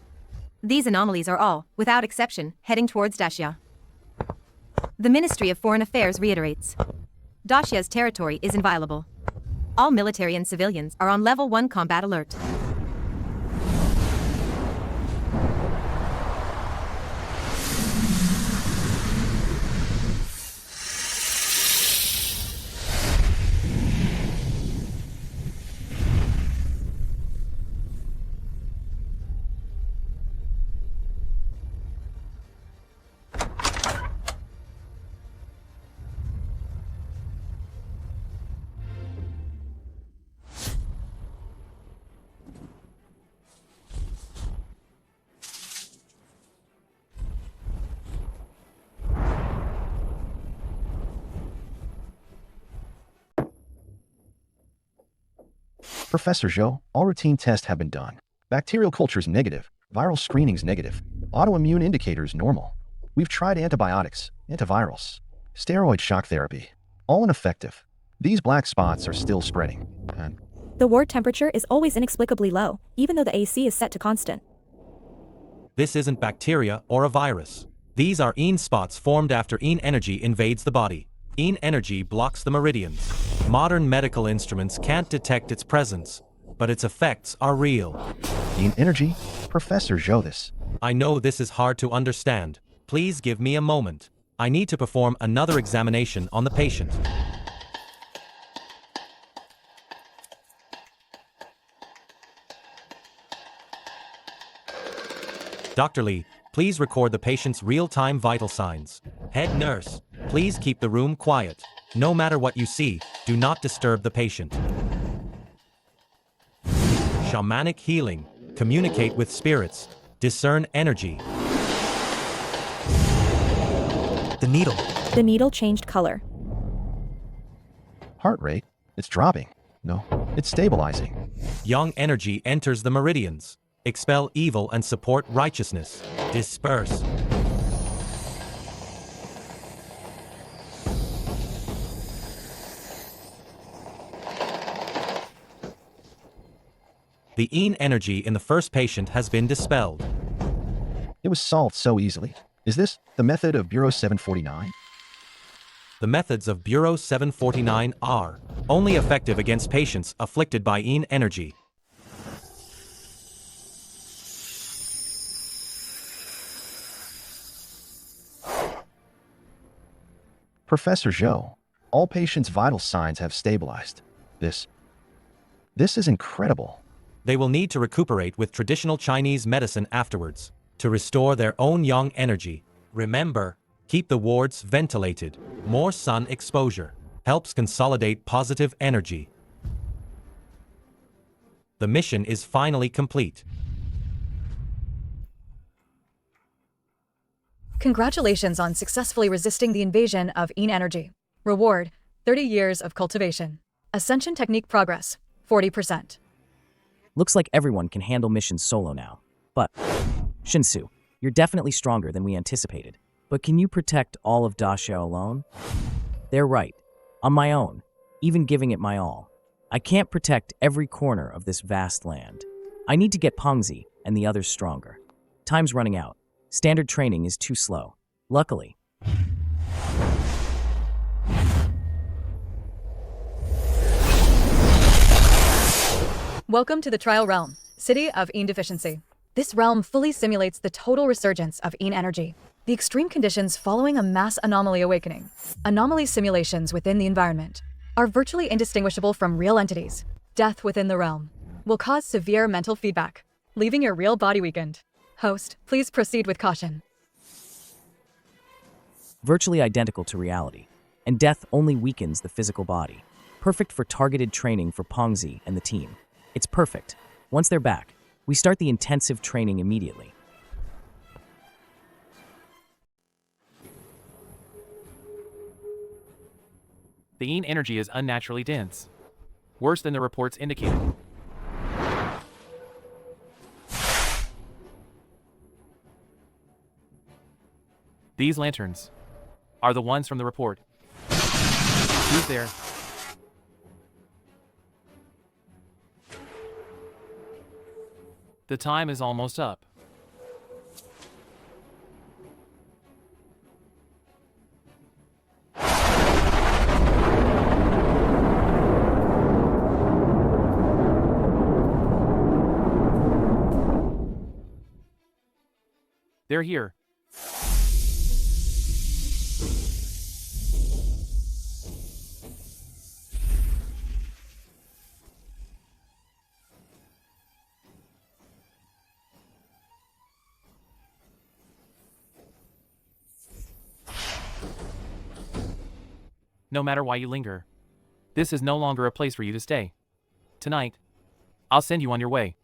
Speaker 20: These anomalies are all, without exception, heading towards Daxia. The Ministry of Foreign Affairs reiterates, Daxia's territory is inviolable. All military and civilians are on level 1 combat alert.
Speaker 10: Professor Zhou, all routine tests have been done. Bacterial culture's negative, viral screening's negative, autoimmune indicators normal. We've tried antibiotics, antivirals, steroid shock therapy, all ineffective. These black spots are still spreading. And
Speaker 16: The ward temperature is always inexplicably low, even though the AC is set to constant.
Speaker 12: This isn't bacteria or a virus. These are Yin spots formed after Yin energy invades the body. Yin energy blocks the meridians. Modern medical instruments can't detect its presence, but its effects are real.
Speaker 10: Yin energy? Professor Zhou, this.
Speaker 12: I know this is hard to understand. Please give me a moment. I need to perform another examination on the patient. Dr. Lee, please record the patient's real-time vital signs. Head nurse, please keep the room quiet. No matter what you see, do not disturb the patient. Shamanic healing. Communicate with spirits. Discern energy.
Speaker 6: The needle.
Speaker 16: The needle changed color.
Speaker 10: Heart rate? It's dropping. No, it's stabilizing.
Speaker 12: Yang energy enters the meridians. Expel evil and support righteousness. Disperse. The Yin energy in the first patient has been dispelled.
Speaker 10: It was solved so easily. Is this the method of Bureau 749?
Speaker 12: The methods of Bureau 749 are only effective against patients afflicted by Yin energy.
Speaker 10: Professor Zhou, all patients' vital signs have stabilized. This is incredible.
Speaker 12: They will need to recuperate with traditional Chinese medicine afterwards to restore their own yang energy. Remember, keep the wards ventilated. More sun exposure helps consolidate positive energy. The mission is finally complete.
Speaker 2: Congratulations on successfully resisting the invasion of Yin energy. Reward, 30 years of cultivation. Ascension technique progress, 40%.
Speaker 3: Looks like everyone can handle missions solo now. But, Shinsu, you're definitely stronger than we anticipated. But can you protect all of Daxia alone? They're right. On my own, even giving it my all. I can't protect every corner of this vast land. I need to get Pengzi and the others stronger. Time's running out. Standard training is too slow. Luckily.
Speaker 2: Welcome to the Trial Realm, City of Yin Deficiency. This realm fully simulates the total resurgence of Yin energy, the extreme conditions following a mass anomaly awakening. Anomaly simulations within the environment are virtually indistinguishable from real entities. Death within the realm will cause severe mental feedback, leaving your real body weakened. Host, please proceed with caution.
Speaker 3: Virtually identical to reality, and death only weakens the physical body. Perfect for targeted training for Pengzi and the team. It's perfect. Once they're back, we start the intensive training immediately.
Speaker 8: The Yin energy is unnaturally dense. Worse than the reports indicated. These lanterns are the ones from the report. Who's there? The time is almost up. They're here. No matter why you linger, this is no longer a place for you to stay. Tonight, I'll send you on your way.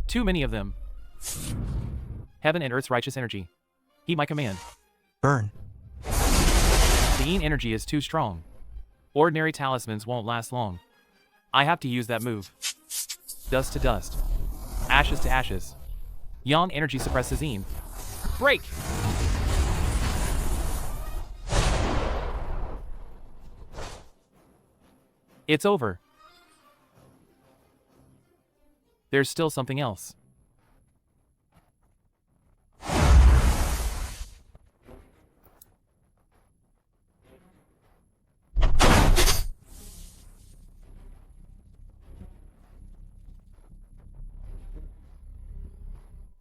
Speaker 8: Too many of them. Heaven and Earth's righteous energy. Heed my command.
Speaker 6: Burn.
Speaker 8: The Yin energy is too strong. Ordinary talismans won't last long. I have to use that move. Dust to dust. Ashes to ashes. Yang energy suppresses Yin. Break! It's over. There's still something else.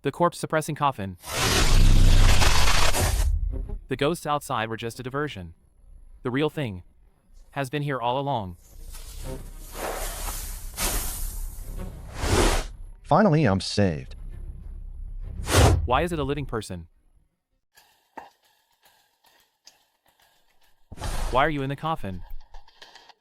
Speaker 8: The corpse-suppressing coffin. The ghosts outside were just a diversion. The real thing has been here all along.
Speaker 10: Finally, I'm saved.
Speaker 8: Why is it a living person? Why are you in the coffin?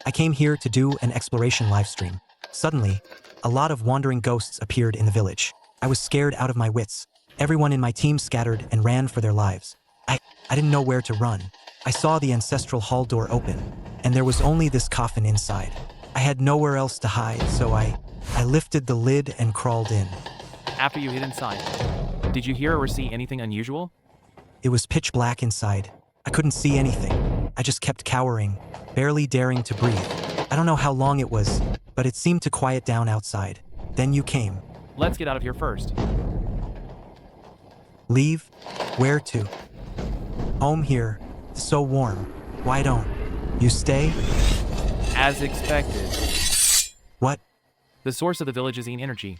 Speaker 6: I came here to do an exploration livestream. Suddenly, a lot of wandering ghosts appeared in the village. I was scared out of my wits. Everyone in my team scattered and ran for their lives. I didn't know where to run. I saw the ancestral hall door open, and there was only this coffin inside. I had nowhere else to hide, so I I lifted the lid and crawled in.
Speaker 8: After you hid inside, did you hear or see anything unusual?
Speaker 6: It was pitch black inside. I couldn't see anything. I just kept cowering, barely daring to breathe. I don't know how long it was, but it seemed to quiet down outside. Then you came.
Speaker 8: Let's get out of here first.
Speaker 6: Leave? Where to? Home here. So warm. Why don't you stay?
Speaker 8: As expected.
Speaker 6: What?
Speaker 8: The source of the village's energy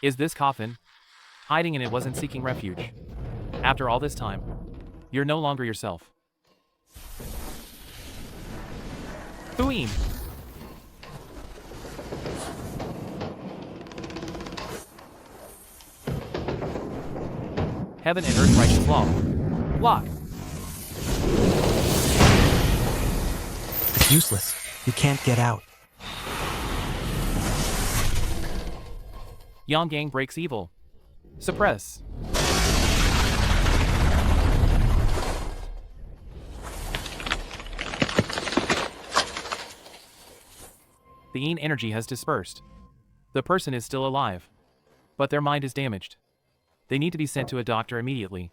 Speaker 8: is this coffin. Hiding in it wasn't seeking refuge. After all this time, you're no longer yourself. Fuim. Heaven and earth righteous law. Lock.
Speaker 6: It's useless. You can't get out.
Speaker 8: Yang breaks evil. Suppress. The yin energy has dispersed. The person is still alive, but their mind is damaged. They need to be sent to a doctor immediately.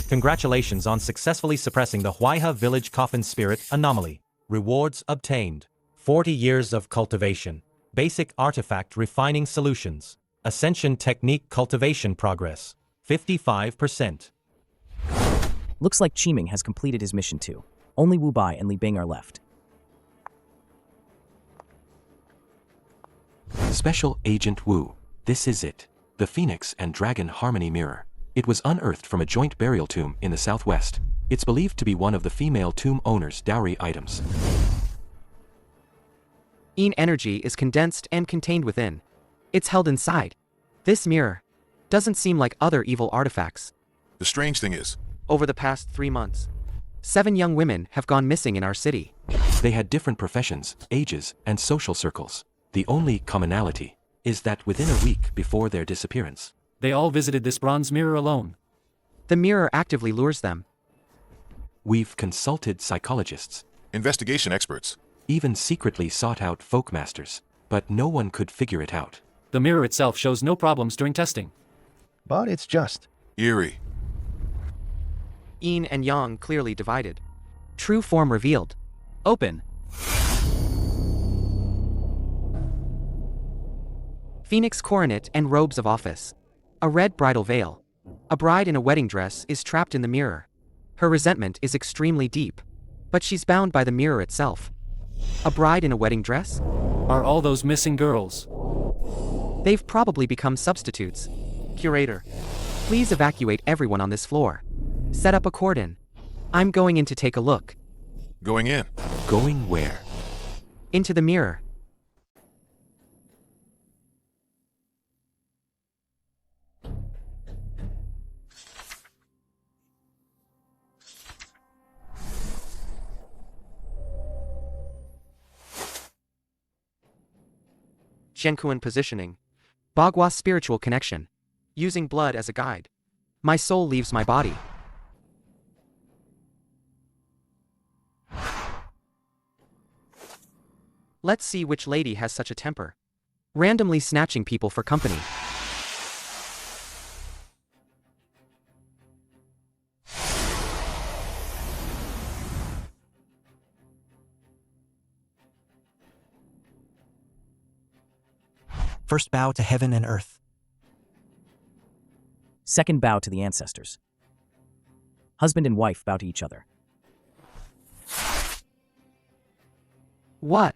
Speaker 12: Congratulations on successfully suppressing the Huayha village coffin spirit anomaly. Rewards obtained. 40 years of cultivation. Basic artifact refining solutions. Ascension technique cultivation progress. 55%.
Speaker 3: Looks like Qiming has completed his mission too. Only Wu Bai and Li Bing are left.
Speaker 1: Special Agent Wu. This is it. The Phoenix and Dragon Harmony Mirror. It was unearthed from a joint burial tomb in the southwest. It's believed to be one of the female tomb owner's dowry items.
Speaker 13: Yin energy is condensed and contained within. It's held inside. This mirror doesn't seem like other evil artifacts.
Speaker 17: The strange thing is,
Speaker 13: over the past 3 months, 7 young women have gone missing in our city.
Speaker 1: They had different professions, ages, and social circles. The only commonality is that within a week before their disappearance,
Speaker 4: they all visited this bronze mirror alone.
Speaker 13: The mirror actively lures them.
Speaker 1: We've consulted psychologists,
Speaker 17: investigation experts,
Speaker 1: even secretly sought out folkmasters, but no one could figure it out.
Speaker 4: The mirror itself shows no problems during testing.
Speaker 10: But it's just
Speaker 17: eerie.
Speaker 13: Yin and Yang clearly divided. True form revealed. Open. Phoenix coronet and robes of office. A red bridal veil. A bride in a wedding dress is trapped in the mirror. Her resentment is extremely deep, but she's bound by the mirror itself. A bride in a wedding dress?
Speaker 4: Are all those missing girls?
Speaker 13: They've probably become substitutes. Curator, please evacuate everyone on this floor. Set up a cordon. I'm going in to take a look.
Speaker 17: Going in?
Speaker 1: Going where?
Speaker 13: Into the mirror. Zhenkuan positioning. Bagua spiritual connection. Using blood as a guide. My soul leaves my body. Let's see which lady has such a temper. Randomly snatching people for company.
Speaker 6: First bow to heaven and earth.
Speaker 3: Second bow to the ancestors. Husband and wife bow to each other.
Speaker 13: What?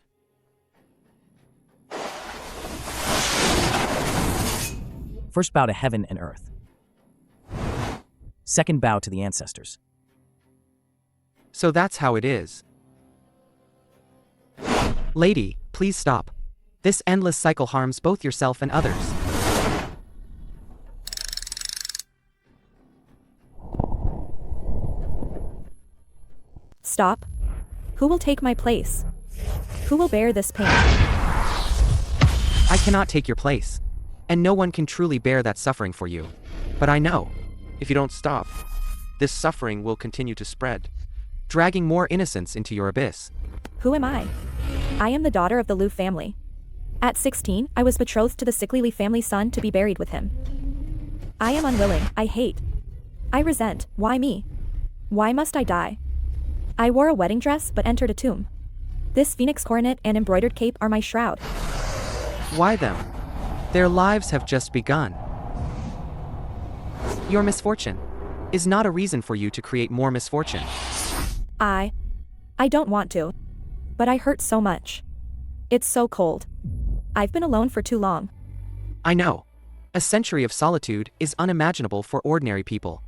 Speaker 3: First bow to heaven and earth. Second bow to the ancestors.
Speaker 13: So that's how it is. Lady, please stop. This endless cycle harms both yourself and others.
Speaker 16: Stop. Who will take my place? Who will bear this pain?
Speaker 13: I cannot take your place. And no one can truly bear that suffering for you. But I know, if you don't stop, this suffering will continue to spread. dragging more innocence into your abyss.
Speaker 16: Who am I? I am the daughter of the Liu family. At 16, I was betrothed to the sickly Li family son to be buried with him. I am unwilling, I hate. I resent, why me? Why must I die? I wore a wedding dress but entered a tomb. This phoenix coronet and embroidered cape are my shroud.
Speaker 13: Why them? Their lives have just begun. Your misfortune is not a reason for you to create more misfortune.
Speaker 16: I don't want to. But I hurt so much. It's so cold. I've been alone for too long.
Speaker 13: I know. A century of solitude is unimaginable for ordinary people.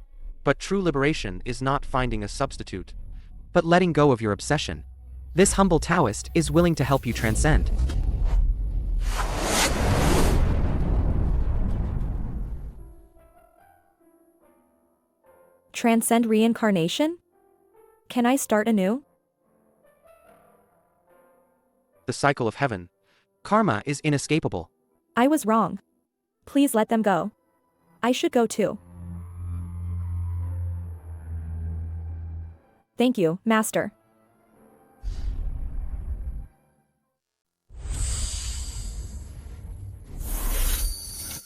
Speaker 13: But true liberation is not finding a substitute, but letting go of your obsession. This humble Taoist is willing to help you transcend.
Speaker 16: Transcend reincarnation? Can I start anew?
Speaker 13: The cycle of heaven. Karma is inescapable.
Speaker 16: I was wrong. Please let them go. I should go too. Thank you, Master.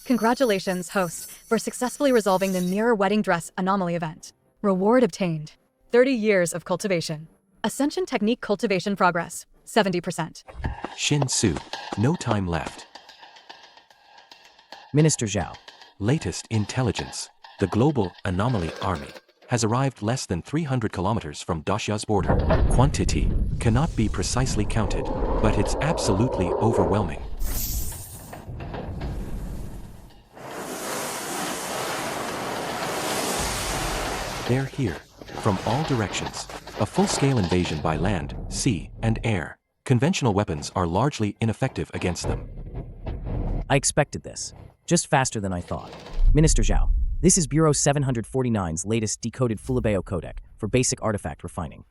Speaker 2: Congratulations, host, for successfully resolving the mirror wedding dress anomaly event. Reward obtained: 30 years of cultivation. Ascension technique cultivation progress: 70%.
Speaker 1: Shin Su, no time left.
Speaker 3: Minister Zhao.
Speaker 1: Latest intelligence. The global anomaly army has arrived less than 300 kilometers from Daxia's border. Quantity cannot be precisely counted, but it's absolutely overwhelming. They're here, from all directions. A full-scale invasion by land, sea, and air. Conventional weapons are largely ineffective against them.
Speaker 3: I expected this. Just faster than I thought. Minister Zhao, this is Bureau 749's latest decoded Fulabeo codec for basic artifact refining.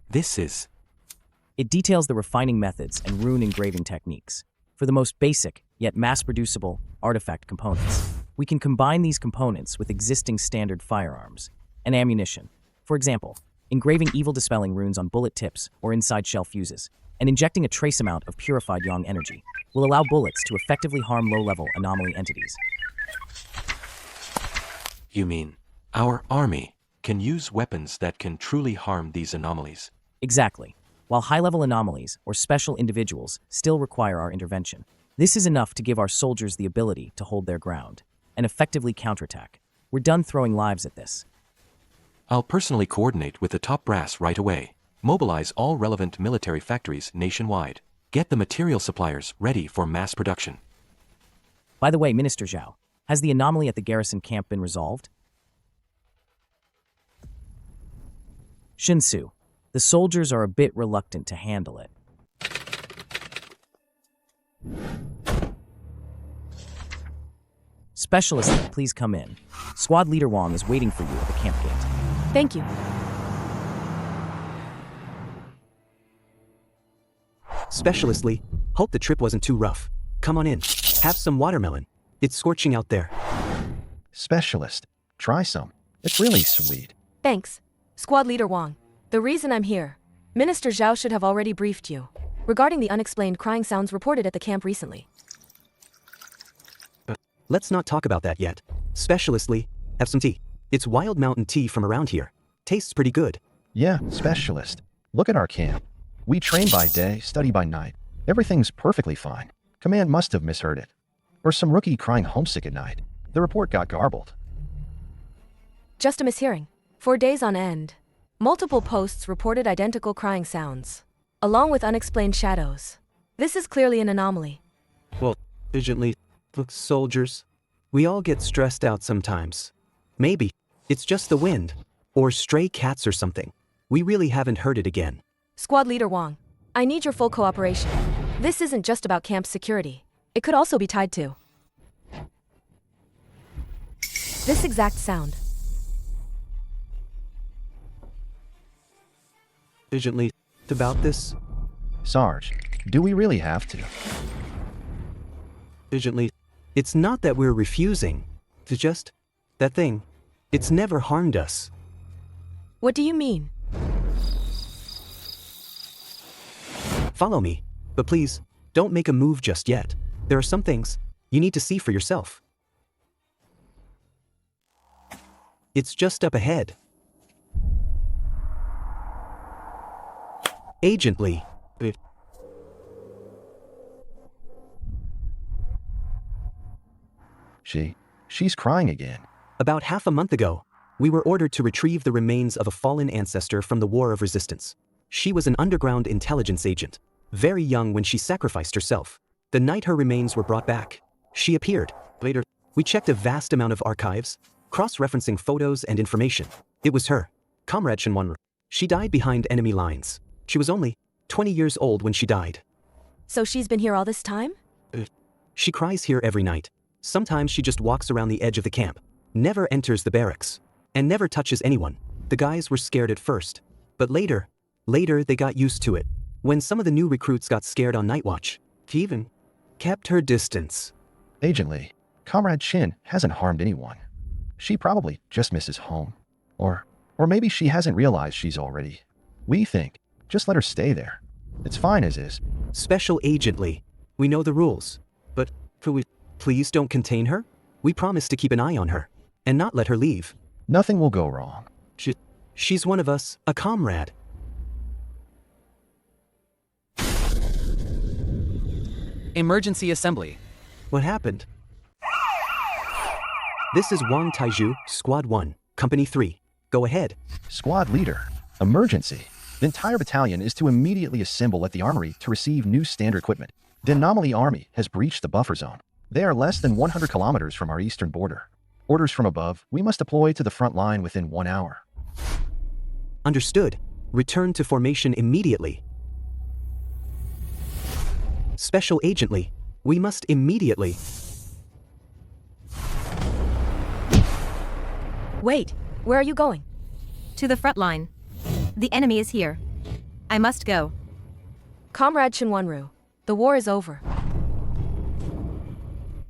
Speaker 1: This is...
Speaker 3: It details the refining methods and rune engraving techniques for the most basic, yet mass-producible, artifact components. We can combine these components with existing standard firearms and ammunition. For example, engraving evil-dispelling runes on bullet tips or inside shell fuses, and injecting a trace amount of purified yang energy will allow bullets to effectively harm low-level anomaly entities.
Speaker 1: You mean, our army can use weapons that can truly harm these anomalies?
Speaker 3: Exactly. While high-level anomalies or special individuals still require our intervention, this is enough to give our soldiers the ability to hold their ground and effectively counterattack. We're done throwing lives at this.
Speaker 1: I'll personally coordinate with the top brass right away. Mobilize all relevant military factories nationwide. Get the material suppliers ready for mass production.
Speaker 3: By the way, Minister Zhao, has the anomaly at the garrison camp been resolved? Shinsu, the soldiers are a bit reluctant to handle it. Specialist, please come in. Squad Leader Wang is waiting for you at the camp gate.
Speaker 5: Thank you.
Speaker 21: Specialist Lee, hope the trip wasn't too rough. Come on in. Have some watermelon. It's scorching out there.
Speaker 10: Specialist, try some. It's really sweet.
Speaker 5: Thanks. Squad Leader Wang, the reason I'm here. Minister Zhao should have already briefed you regarding the unexplained crying sounds reported at the camp recently.
Speaker 21: Let's not talk about that yet. Specialist Lee, have some tea. It's wild mountain tea from around here. Tastes pretty good.
Speaker 10: Yeah, Specialist. Look at our camp. We train by day, study by night. Everything's perfectly fine. Command must have misheard it. Or some rookie crying homesick at night. The report got garbled.
Speaker 5: Just a mishearing. For days on end, multiple posts reported identical crying sounds, along with unexplained shadows. This is clearly an anomaly.
Speaker 21: Well, Lee, look, soldiers, we all get stressed out sometimes. Maybe it's just the wind, or stray cats or something. We really haven't heard it again.
Speaker 5: Squad Leader Wang, I need your full cooperation. This isn't just about camp security. It could also be tied to this exact sound.
Speaker 21: Lee, about this?
Speaker 10: Sarge, do we really have to?
Speaker 21: Lee, it's not that we're refusing to just... that thing. It's never harmed us.
Speaker 5: What do you mean?
Speaker 21: Follow me, but please, don't make a move just yet. There are some things you need to see for yourself. It's just up ahead. Agent Lee.
Speaker 10: She's crying again.
Speaker 21: About half a month ago, we were ordered to retrieve the remains of a fallen ancestor from the War of Resistance. She was an underground intelligence agent, very young when she sacrificed herself. The night her remains were brought back, she appeared. Later, we checked a vast amount of archives, cross-referencing photos and information. It was her, Comrade Shinwanru. She died behind enemy lines. She was only 20 years old when she died.
Speaker 5: So she's been here all this time?
Speaker 21: She cries here every night. Sometimes she just walks around the edge of the camp, never enters the barracks, and never touches anyone. The guys were scared at first, but later they got used to it. When some of the new recruits got scared on night watch, she even kept her distance.
Speaker 10: Agent Lee, Comrade Shin hasn't harmed anyone. She probably just misses home. Or maybe she hasn't realized she's already. We think, just let her stay there. It's fine as is.
Speaker 21: Special Agent Lee, we know the rules, but could we please don't contain her? We promise to keep an eye on her and not let her leave.
Speaker 10: Nothing will go wrong.
Speaker 21: She's one of us, a comrade.
Speaker 13: Emergency assembly.
Speaker 21: What happened? This is Wang Taiju, Squad 1, Company 3. Go ahead.
Speaker 10: Squad leader. Emergency. The entire battalion is to immediately assemble at the armory to receive new standard equipment. The Anomaly Army has breached the buffer zone. They are less than 100 kilometers from our eastern border. Orders from above, we must deploy to the front line within 1 hour.
Speaker 21: Understood. Return to formation immediately. Special Agent Lee, we must immediately.
Speaker 5: Wait, where are you going?
Speaker 20: To the front line. The enemy is here. I must go.
Speaker 5: Comrade Shinwanru, the war is over.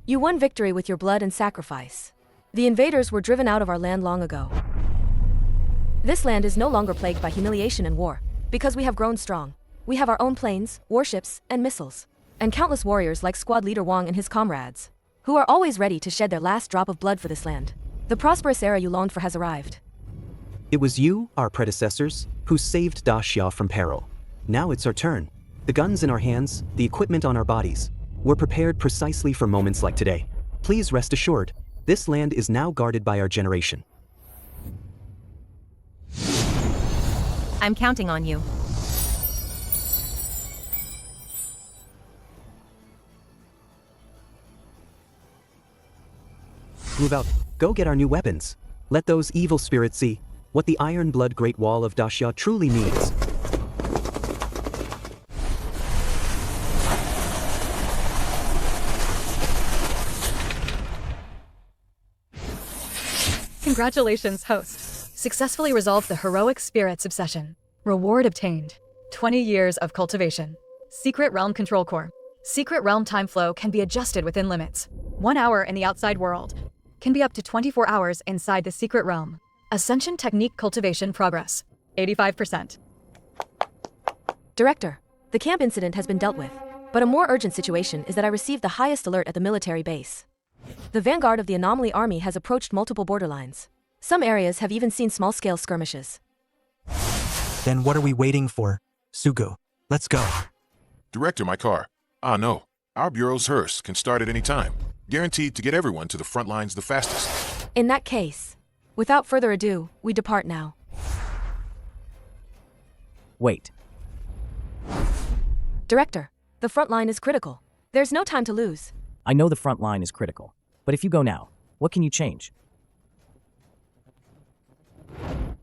Speaker 5: You won victory with your blood and sacrifice. The invaders were driven out of our land long ago. This land is no longer plagued by humiliation and war, because we have grown strong. We have our own planes, warships, and missiles, and countless warriors like Squad Leader Wang and his comrades, who are always ready to shed their last drop of blood for this land. The prosperous era you longed for has arrived.
Speaker 21: It was you, our predecessors, who saved Daxia from peril. Now it's our turn. The guns in our hands, the equipment on our bodies. We're prepared precisely for moments like today. Please rest assured, this land is now guarded by our generation.
Speaker 20: I'm counting on you.
Speaker 21: Move out. Go get our new weapons. Let those evil spirits see what the Iron Blood Great Wall of Daxia truly means.
Speaker 2: Congratulations, host. Successfully resolved the heroic spirit's obsession. Reward obtained. 20 years of cultivation. Secret Realm Control Core. Secret Realm time flow can be adjusted within limits. 1 hour in the outside world can be up to 24 hours inside the Secret Realm. Ascension Technique Cultivation Progress. 85%.
Speaker 5: Director, the camp incident has been dealt with, but a more urgent situation is that I received the highest alert at the military base. The vanguard of the Anomaly Army has approached multiple borderlines. Some areas have even seen small-scale skirmishes.
Speaker 6: Then what are we waiting for? Sugo, let's go.
Speaker 17: Director, my car. Ah, no. Our bureau's hearse can start at any time. Guaranteed to get everyone to the front lines the fastest.
Speaker 5: In that case, without further ado, we depart now.
Speaker 3: Wait.
Speaker 5: Director, the front line is critical. There's no time to lose.
Speaker 3: I know the front line is critical, but if you go now, what can you change?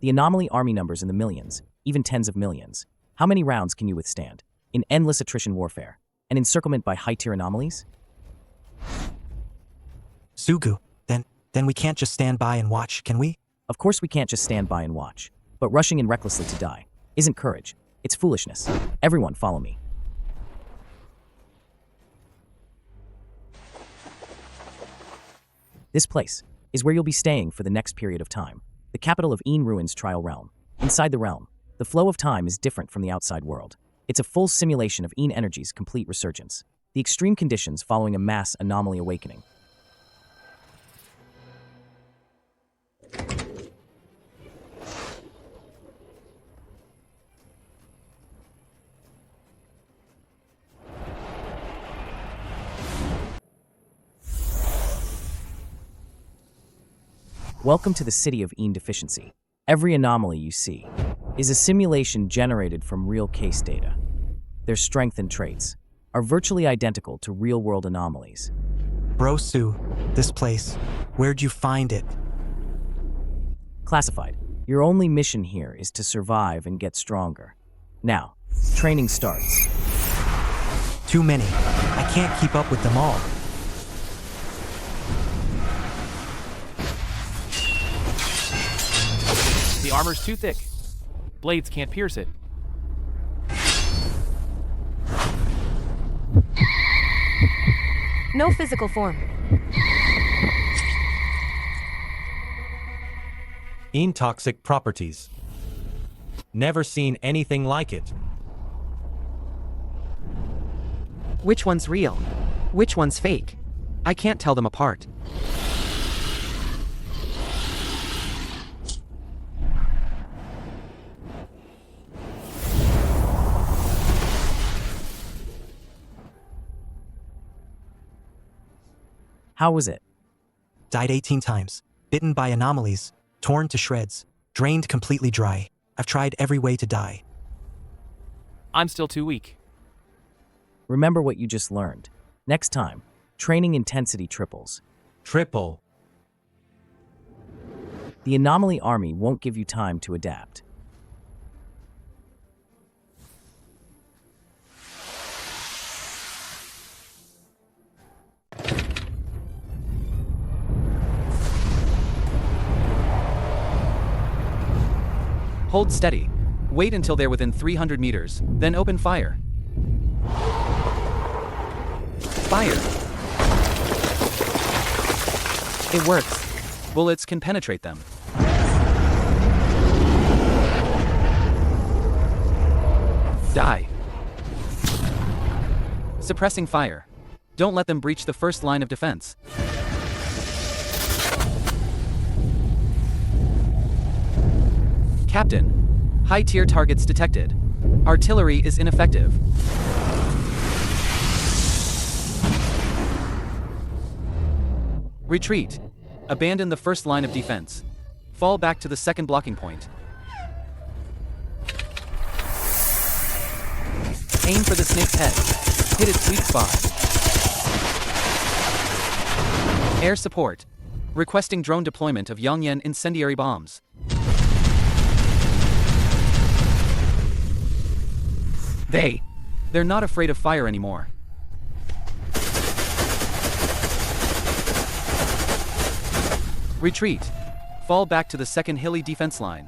Speaker 3: The Anomaly Army numbers in the millions, even tens of millions. How many rounds can you withstand? In endless attrition warfare, and encirclement by high-tier anomalies?
Speaker 6: Sugu, then we can't just stand by and watch, can we?
Speaker 3: Of course we can't just stand by and watch. But rushing in recklessly to die isn't courage, it's foolishness. Everyone follow me. This place is where you'll be staying for the next period of time. The capital of Een Ruins Trial Realm. Inside the realm, the flow of time is different from the outside world. It's a full simulation of Yin energy's complete resurgence, the extreme conditions following a mass anomaly awakening. Welcome to the city of Yin deficiency. Every anomaly you see is a simulation generated from real case data. Their strength and traits are virtually identical to real-world anomalies.
Speaker 6: Bro Sue, this place, where'd you find it?
Speaker 3: Classified. Your only mission here is to survive and get stronger. Now, training starts.
Speaker 6: Too many. I can't keep up with them all.
Speaker 8: The armor's too thick. Blades can't pierce it.
Speaker 5: No physical form.
Speaker 12: Yin toxic properties. Never seen anything like it.
Speaker 13: Which one's real? Which one's fake? I can't tell them apart.
Speaker 3: How was it?
Speaker 6: Died 18 times. Bitten by anomalies. Torn to shreds. Drained completely dry. I've tried every way to die.
Speaker 8: I'm still too weak.
Speaker 3: Remember what you just learned. Next time, training intensity triples.
Speaker 12: Triple.
Speaker 3: The anomaly army won't give you time to adapt.
Speaker 8: Hold steady. Wait until they're within 300 meters, then open fire. Fire! It works. Bullets can penetrate them. Die. Suppressing fire. Don't let them breach the first line of defense. Captain, high-tier targets detected. Artillery is ineffective. Retreat. Abandon the first line of defense. Fall back to the second blocking point. Aim for the snake's head. Hit its weak spot. Air support. Requesting drone deployment of Yongyan incendiary bombs. They're not afraid of fire anymore. Retreat. Fall back to the second hilly defense line.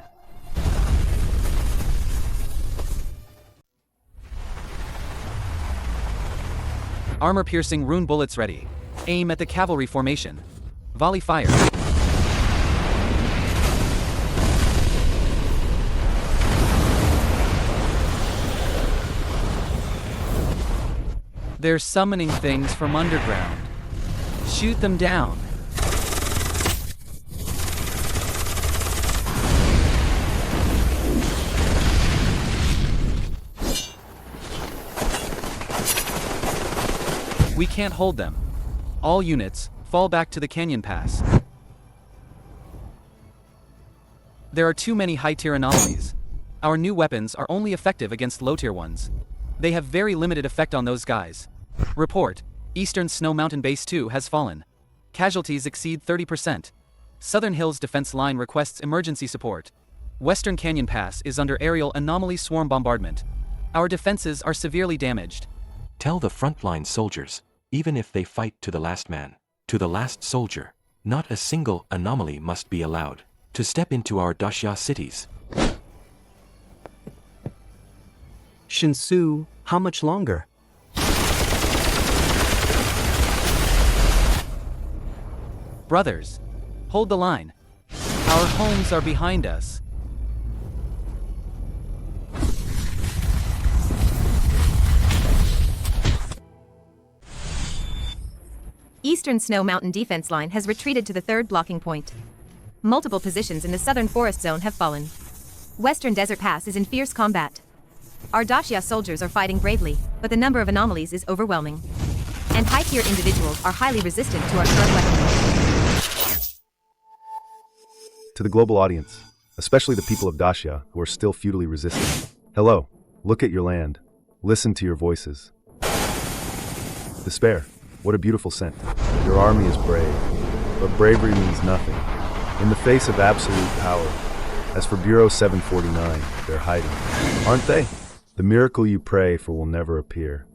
Speaker 8: Armor-piercing rune bullets ready. Aim at the cavalry formation. Volley fire. They're summoning things from underground. Shoot them down. We can't hold them. All units, fall back to the canyon pass. There are too many high-tier anomalies. Our new weapons are only effective against low-tier ones. They have very limited effect on those guys. Report, Eastern Snow Mountain Base 2 has fallen. Casualties exceed 30%. Southern Hills Defense Line requests emergency support. Western Canyon Pass is under aerial anomaly swarm bombardment. Our defenses are severely damaged.
Speaker 1: Tell the frontline soldiers, even if they fight to the last man, to the last soldier, not a single anomaly must be allowed to step into our Dashya cities.
Speaker 21: Shinsu, how much longer?
Speaker 8: Brothers, hold the line. Our homes are behind us.
Speaker 20: Eastern Snow Mountain defense line has retreated to the third blocking point. Multiple positions in the southern forest zone have fallen. Western Desert Pass is in fierce combat. Our Dacia soldiers are fighting bravely, but the number of anomalies is overwhelming. And high-tier individuals are highly resistant to our current weaponry.
Speaker 14: To the global audience, especially the people of Dacia who are still feudally resistant. Hello, look at your land. Listen to your voices. Despair, what a beautiful scent. Your army is brave, but bravery means nothing in the face of absolute power. As for Bureau 749, they're hiding, aren't they? The miracle you pray for will never appear.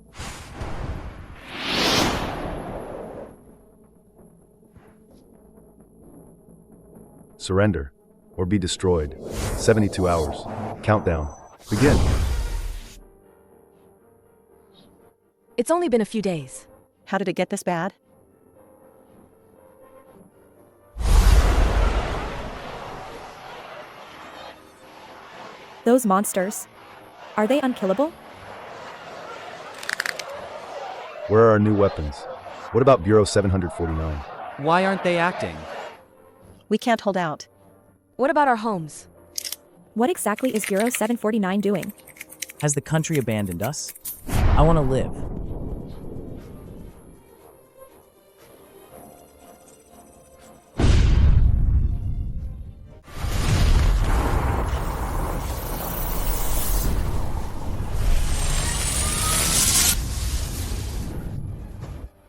Speaker 14: Surrender, or be destroyed. 72 hours. Countdown. Begin.
Speaker 5: It's only been a few days.
Speaker 11: How did it get this bad?
Speaker 16: Those monsters. Are they unkillable?
Speaker 14: Where are our new weapons? What about Bureau 749?
Speaker 13: Why aren't they acting?
Speaker 11: We can't hold out.
Speaker 5: What about our homes?
Speaker 16: What exactly is Bureau 749 doing?
Speaker 3: Has the country abandoned us? I want to live.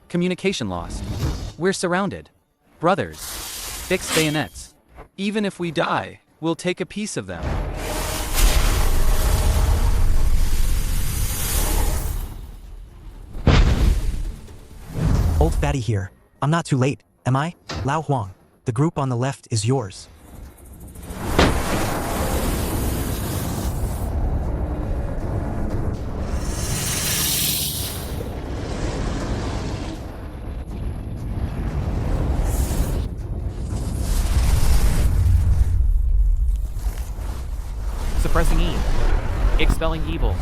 Speaker 13: Communication lost. We're surrounded. Brothers, fix bayonets. Even if we die, we'll take a piece of them.
Speaker 6: Old Fatty here. I'm not too late, am I? Lao Huang, the group on the left is yours.
Speaker 8: Suppressing E. Expelling evil.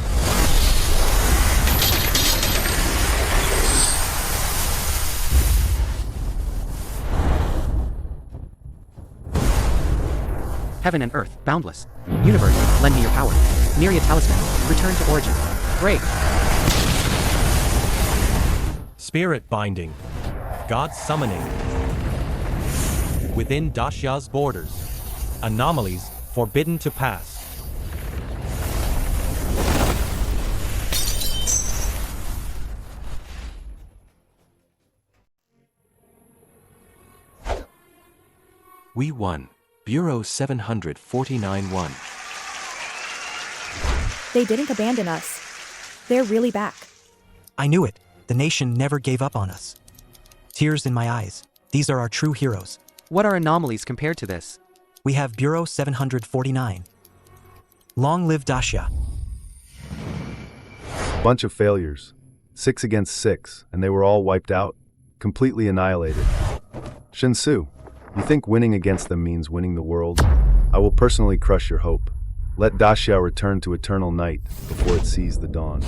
Speaker 13: Heaven and earth, boundless. Universe, lend me your power. Myriad talisman, return to origin. Break.
Speaker 12: Spirit binding. God summoning. Within Dacia's borders. Anomalies forbidden to pass.
Speaker 1: We won. Bureau 749 won.
Speaker 16: They didn't abandon us. They're really back.
Speaker 6: I knew it. The nation never gave up on us. Tears in my eyes. These are our true heroes.
Speaker 13: What are anomalies compared to this?
Speaker 6: We have Bureau 749. Long live Dacia.
Speaker 14: Bunch of failures. 6 against 6, and they were all wiped out. Completely annihilated. Shinsu, you think winning against them means winning the world? I will personally crush your hope. Let Dacia return to eternal night before it sees the dawn.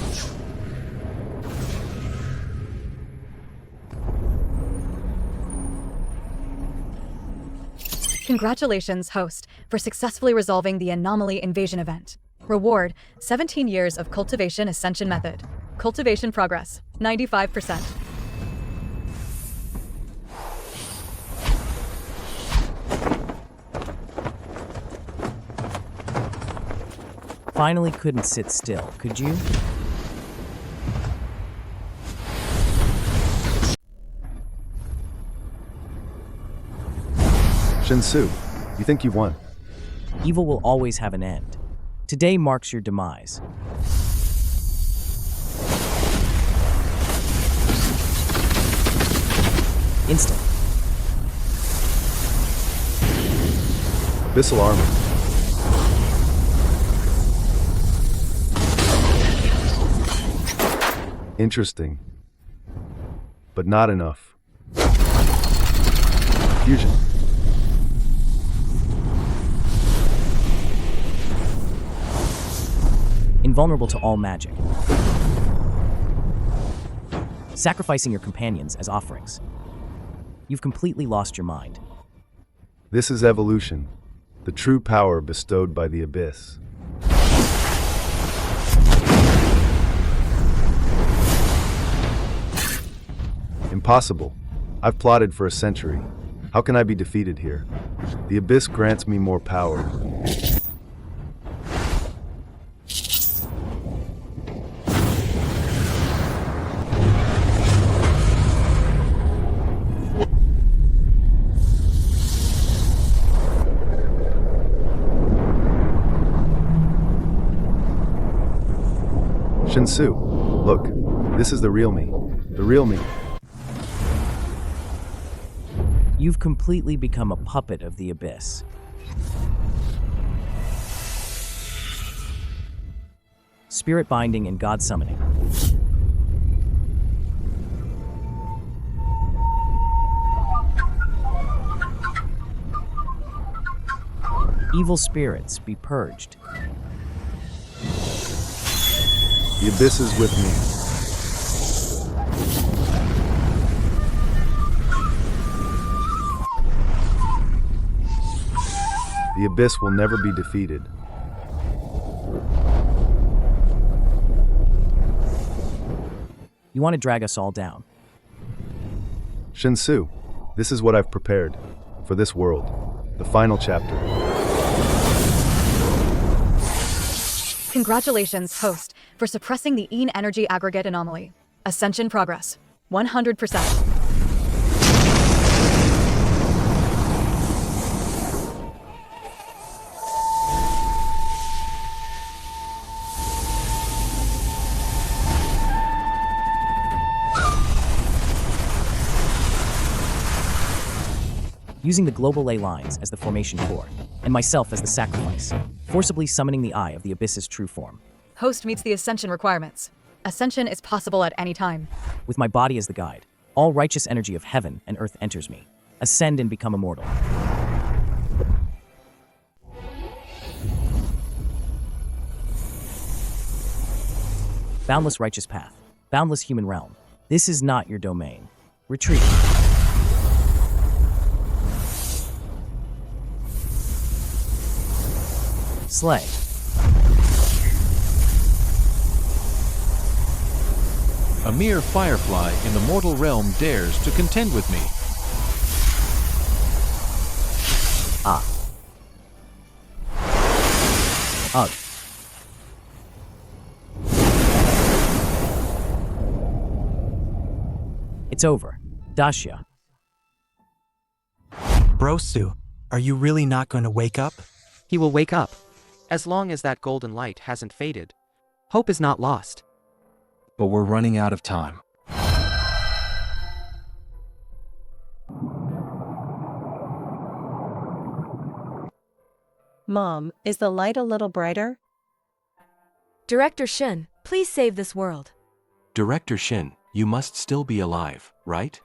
Speaker 2: Congratulations, host, for successfully resolving the anomaly invasion event. Reward, 17 years of cultivation ascension method. Cultivation progress, 95%.
Speaker 3: Finally couldn't sit still, could you?
Speaker 14: Shinsu, you think you won?
Speaker 3: Evil will always have an end. Today marks your demise. Instant.
Speaker 14: Abyssal armor. Interesting. But not enough. Fusion.
Speaker 3: Invulnerable to all magic. Sacrificing your companions as offerings. You've completely lost your mind.
Speaker 14: This is evolution, the true power bestowed by the abyss. Impossible. I've plotted for a century. How can I be defeated here? The abyss grants me more power. Shinsu, look, this is the real me. The real me.
Speaker 3: You've completely become a puppet of the abyss. Spirit binding and God summoning. Evil spirits be purged.
Speaker 14: The abyss is with me. The abyss will never be defeated.
Speaker 3: You want to drag us all down.
Speaker 14: Shinsu, this is what I've prepared for this world, the final chapter.
Speaker 2: Congratulations, host, for suppressing the Een energy aggregate anomaly. Ascension progress. 100%.
Speaker 3: Using the global ley lines as the formation core, and myself as the sacrifice, forcibly summoning the eye of the abyss's true form.
Speaker 2: Host meets the ascension requirements. Ascension is possible at any time.
Speaker 3: With my body as the guide, all righteous energy of heaven and earth enters me. Ascend and become immortal. Boundless righteous path. Boundless human realm. This is not your domain. Retreat. Slay.
Speaker 1: A mere firefly in the mortal realm dares to contend with me.
Speaker 3: Ah. Ugh. It's over. Dasha.
Speaker 6: Brosu, are you really not going to wake up?
Speaker 13: He will wake up. As long as that golden light hasn't faded. Hope is not lost.
Speaker 7: But we're running out of time.
Speaker 11: Mom, is the light a little brighter?
Speaker 5: Director Shin, please save this world.
Speaker 1: Director Shin, you must still be alive, right?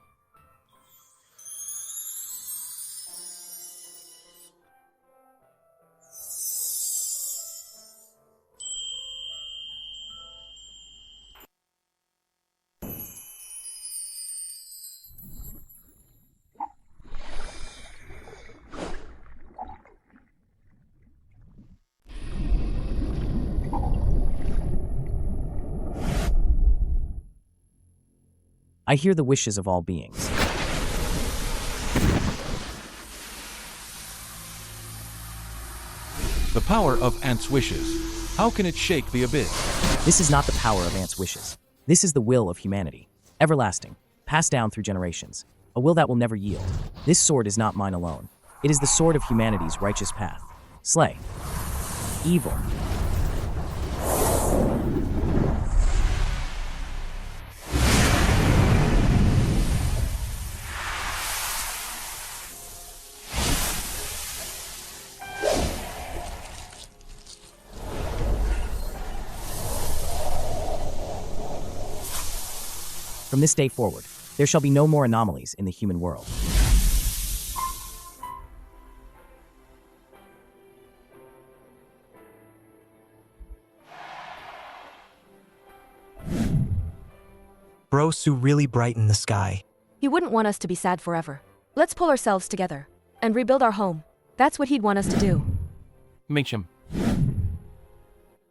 Speaker 3: I hear the wishes of all beings.
Speaker 1: The power of Ant's wishes. How can it shake the abyss?
Speaker 3: This is not the power of Ant's wishes. This is the will of humanity. Everlasting. Passed down through generations. A will that will never yield. This sword is not mine alone. It is the sword of humanity's righteous path. Slay. Evil. From this day forward, there shall be no more anomalies in the human world.
Speaker 6: Brosu really brightened the sky.
Speaker 5: He wouldn't want us to be sad forever. Let's pull ourselves together and rebuild our home. That's what he'd want us to do.
Speaker 8: Mincham.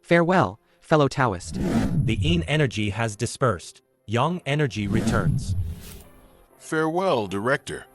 Speaker 13: Farewell, fellow Taoist.
Speaker 12: The Yin energy has dispersed. Yang energy returns.
Speaker 17: Farewell, Director.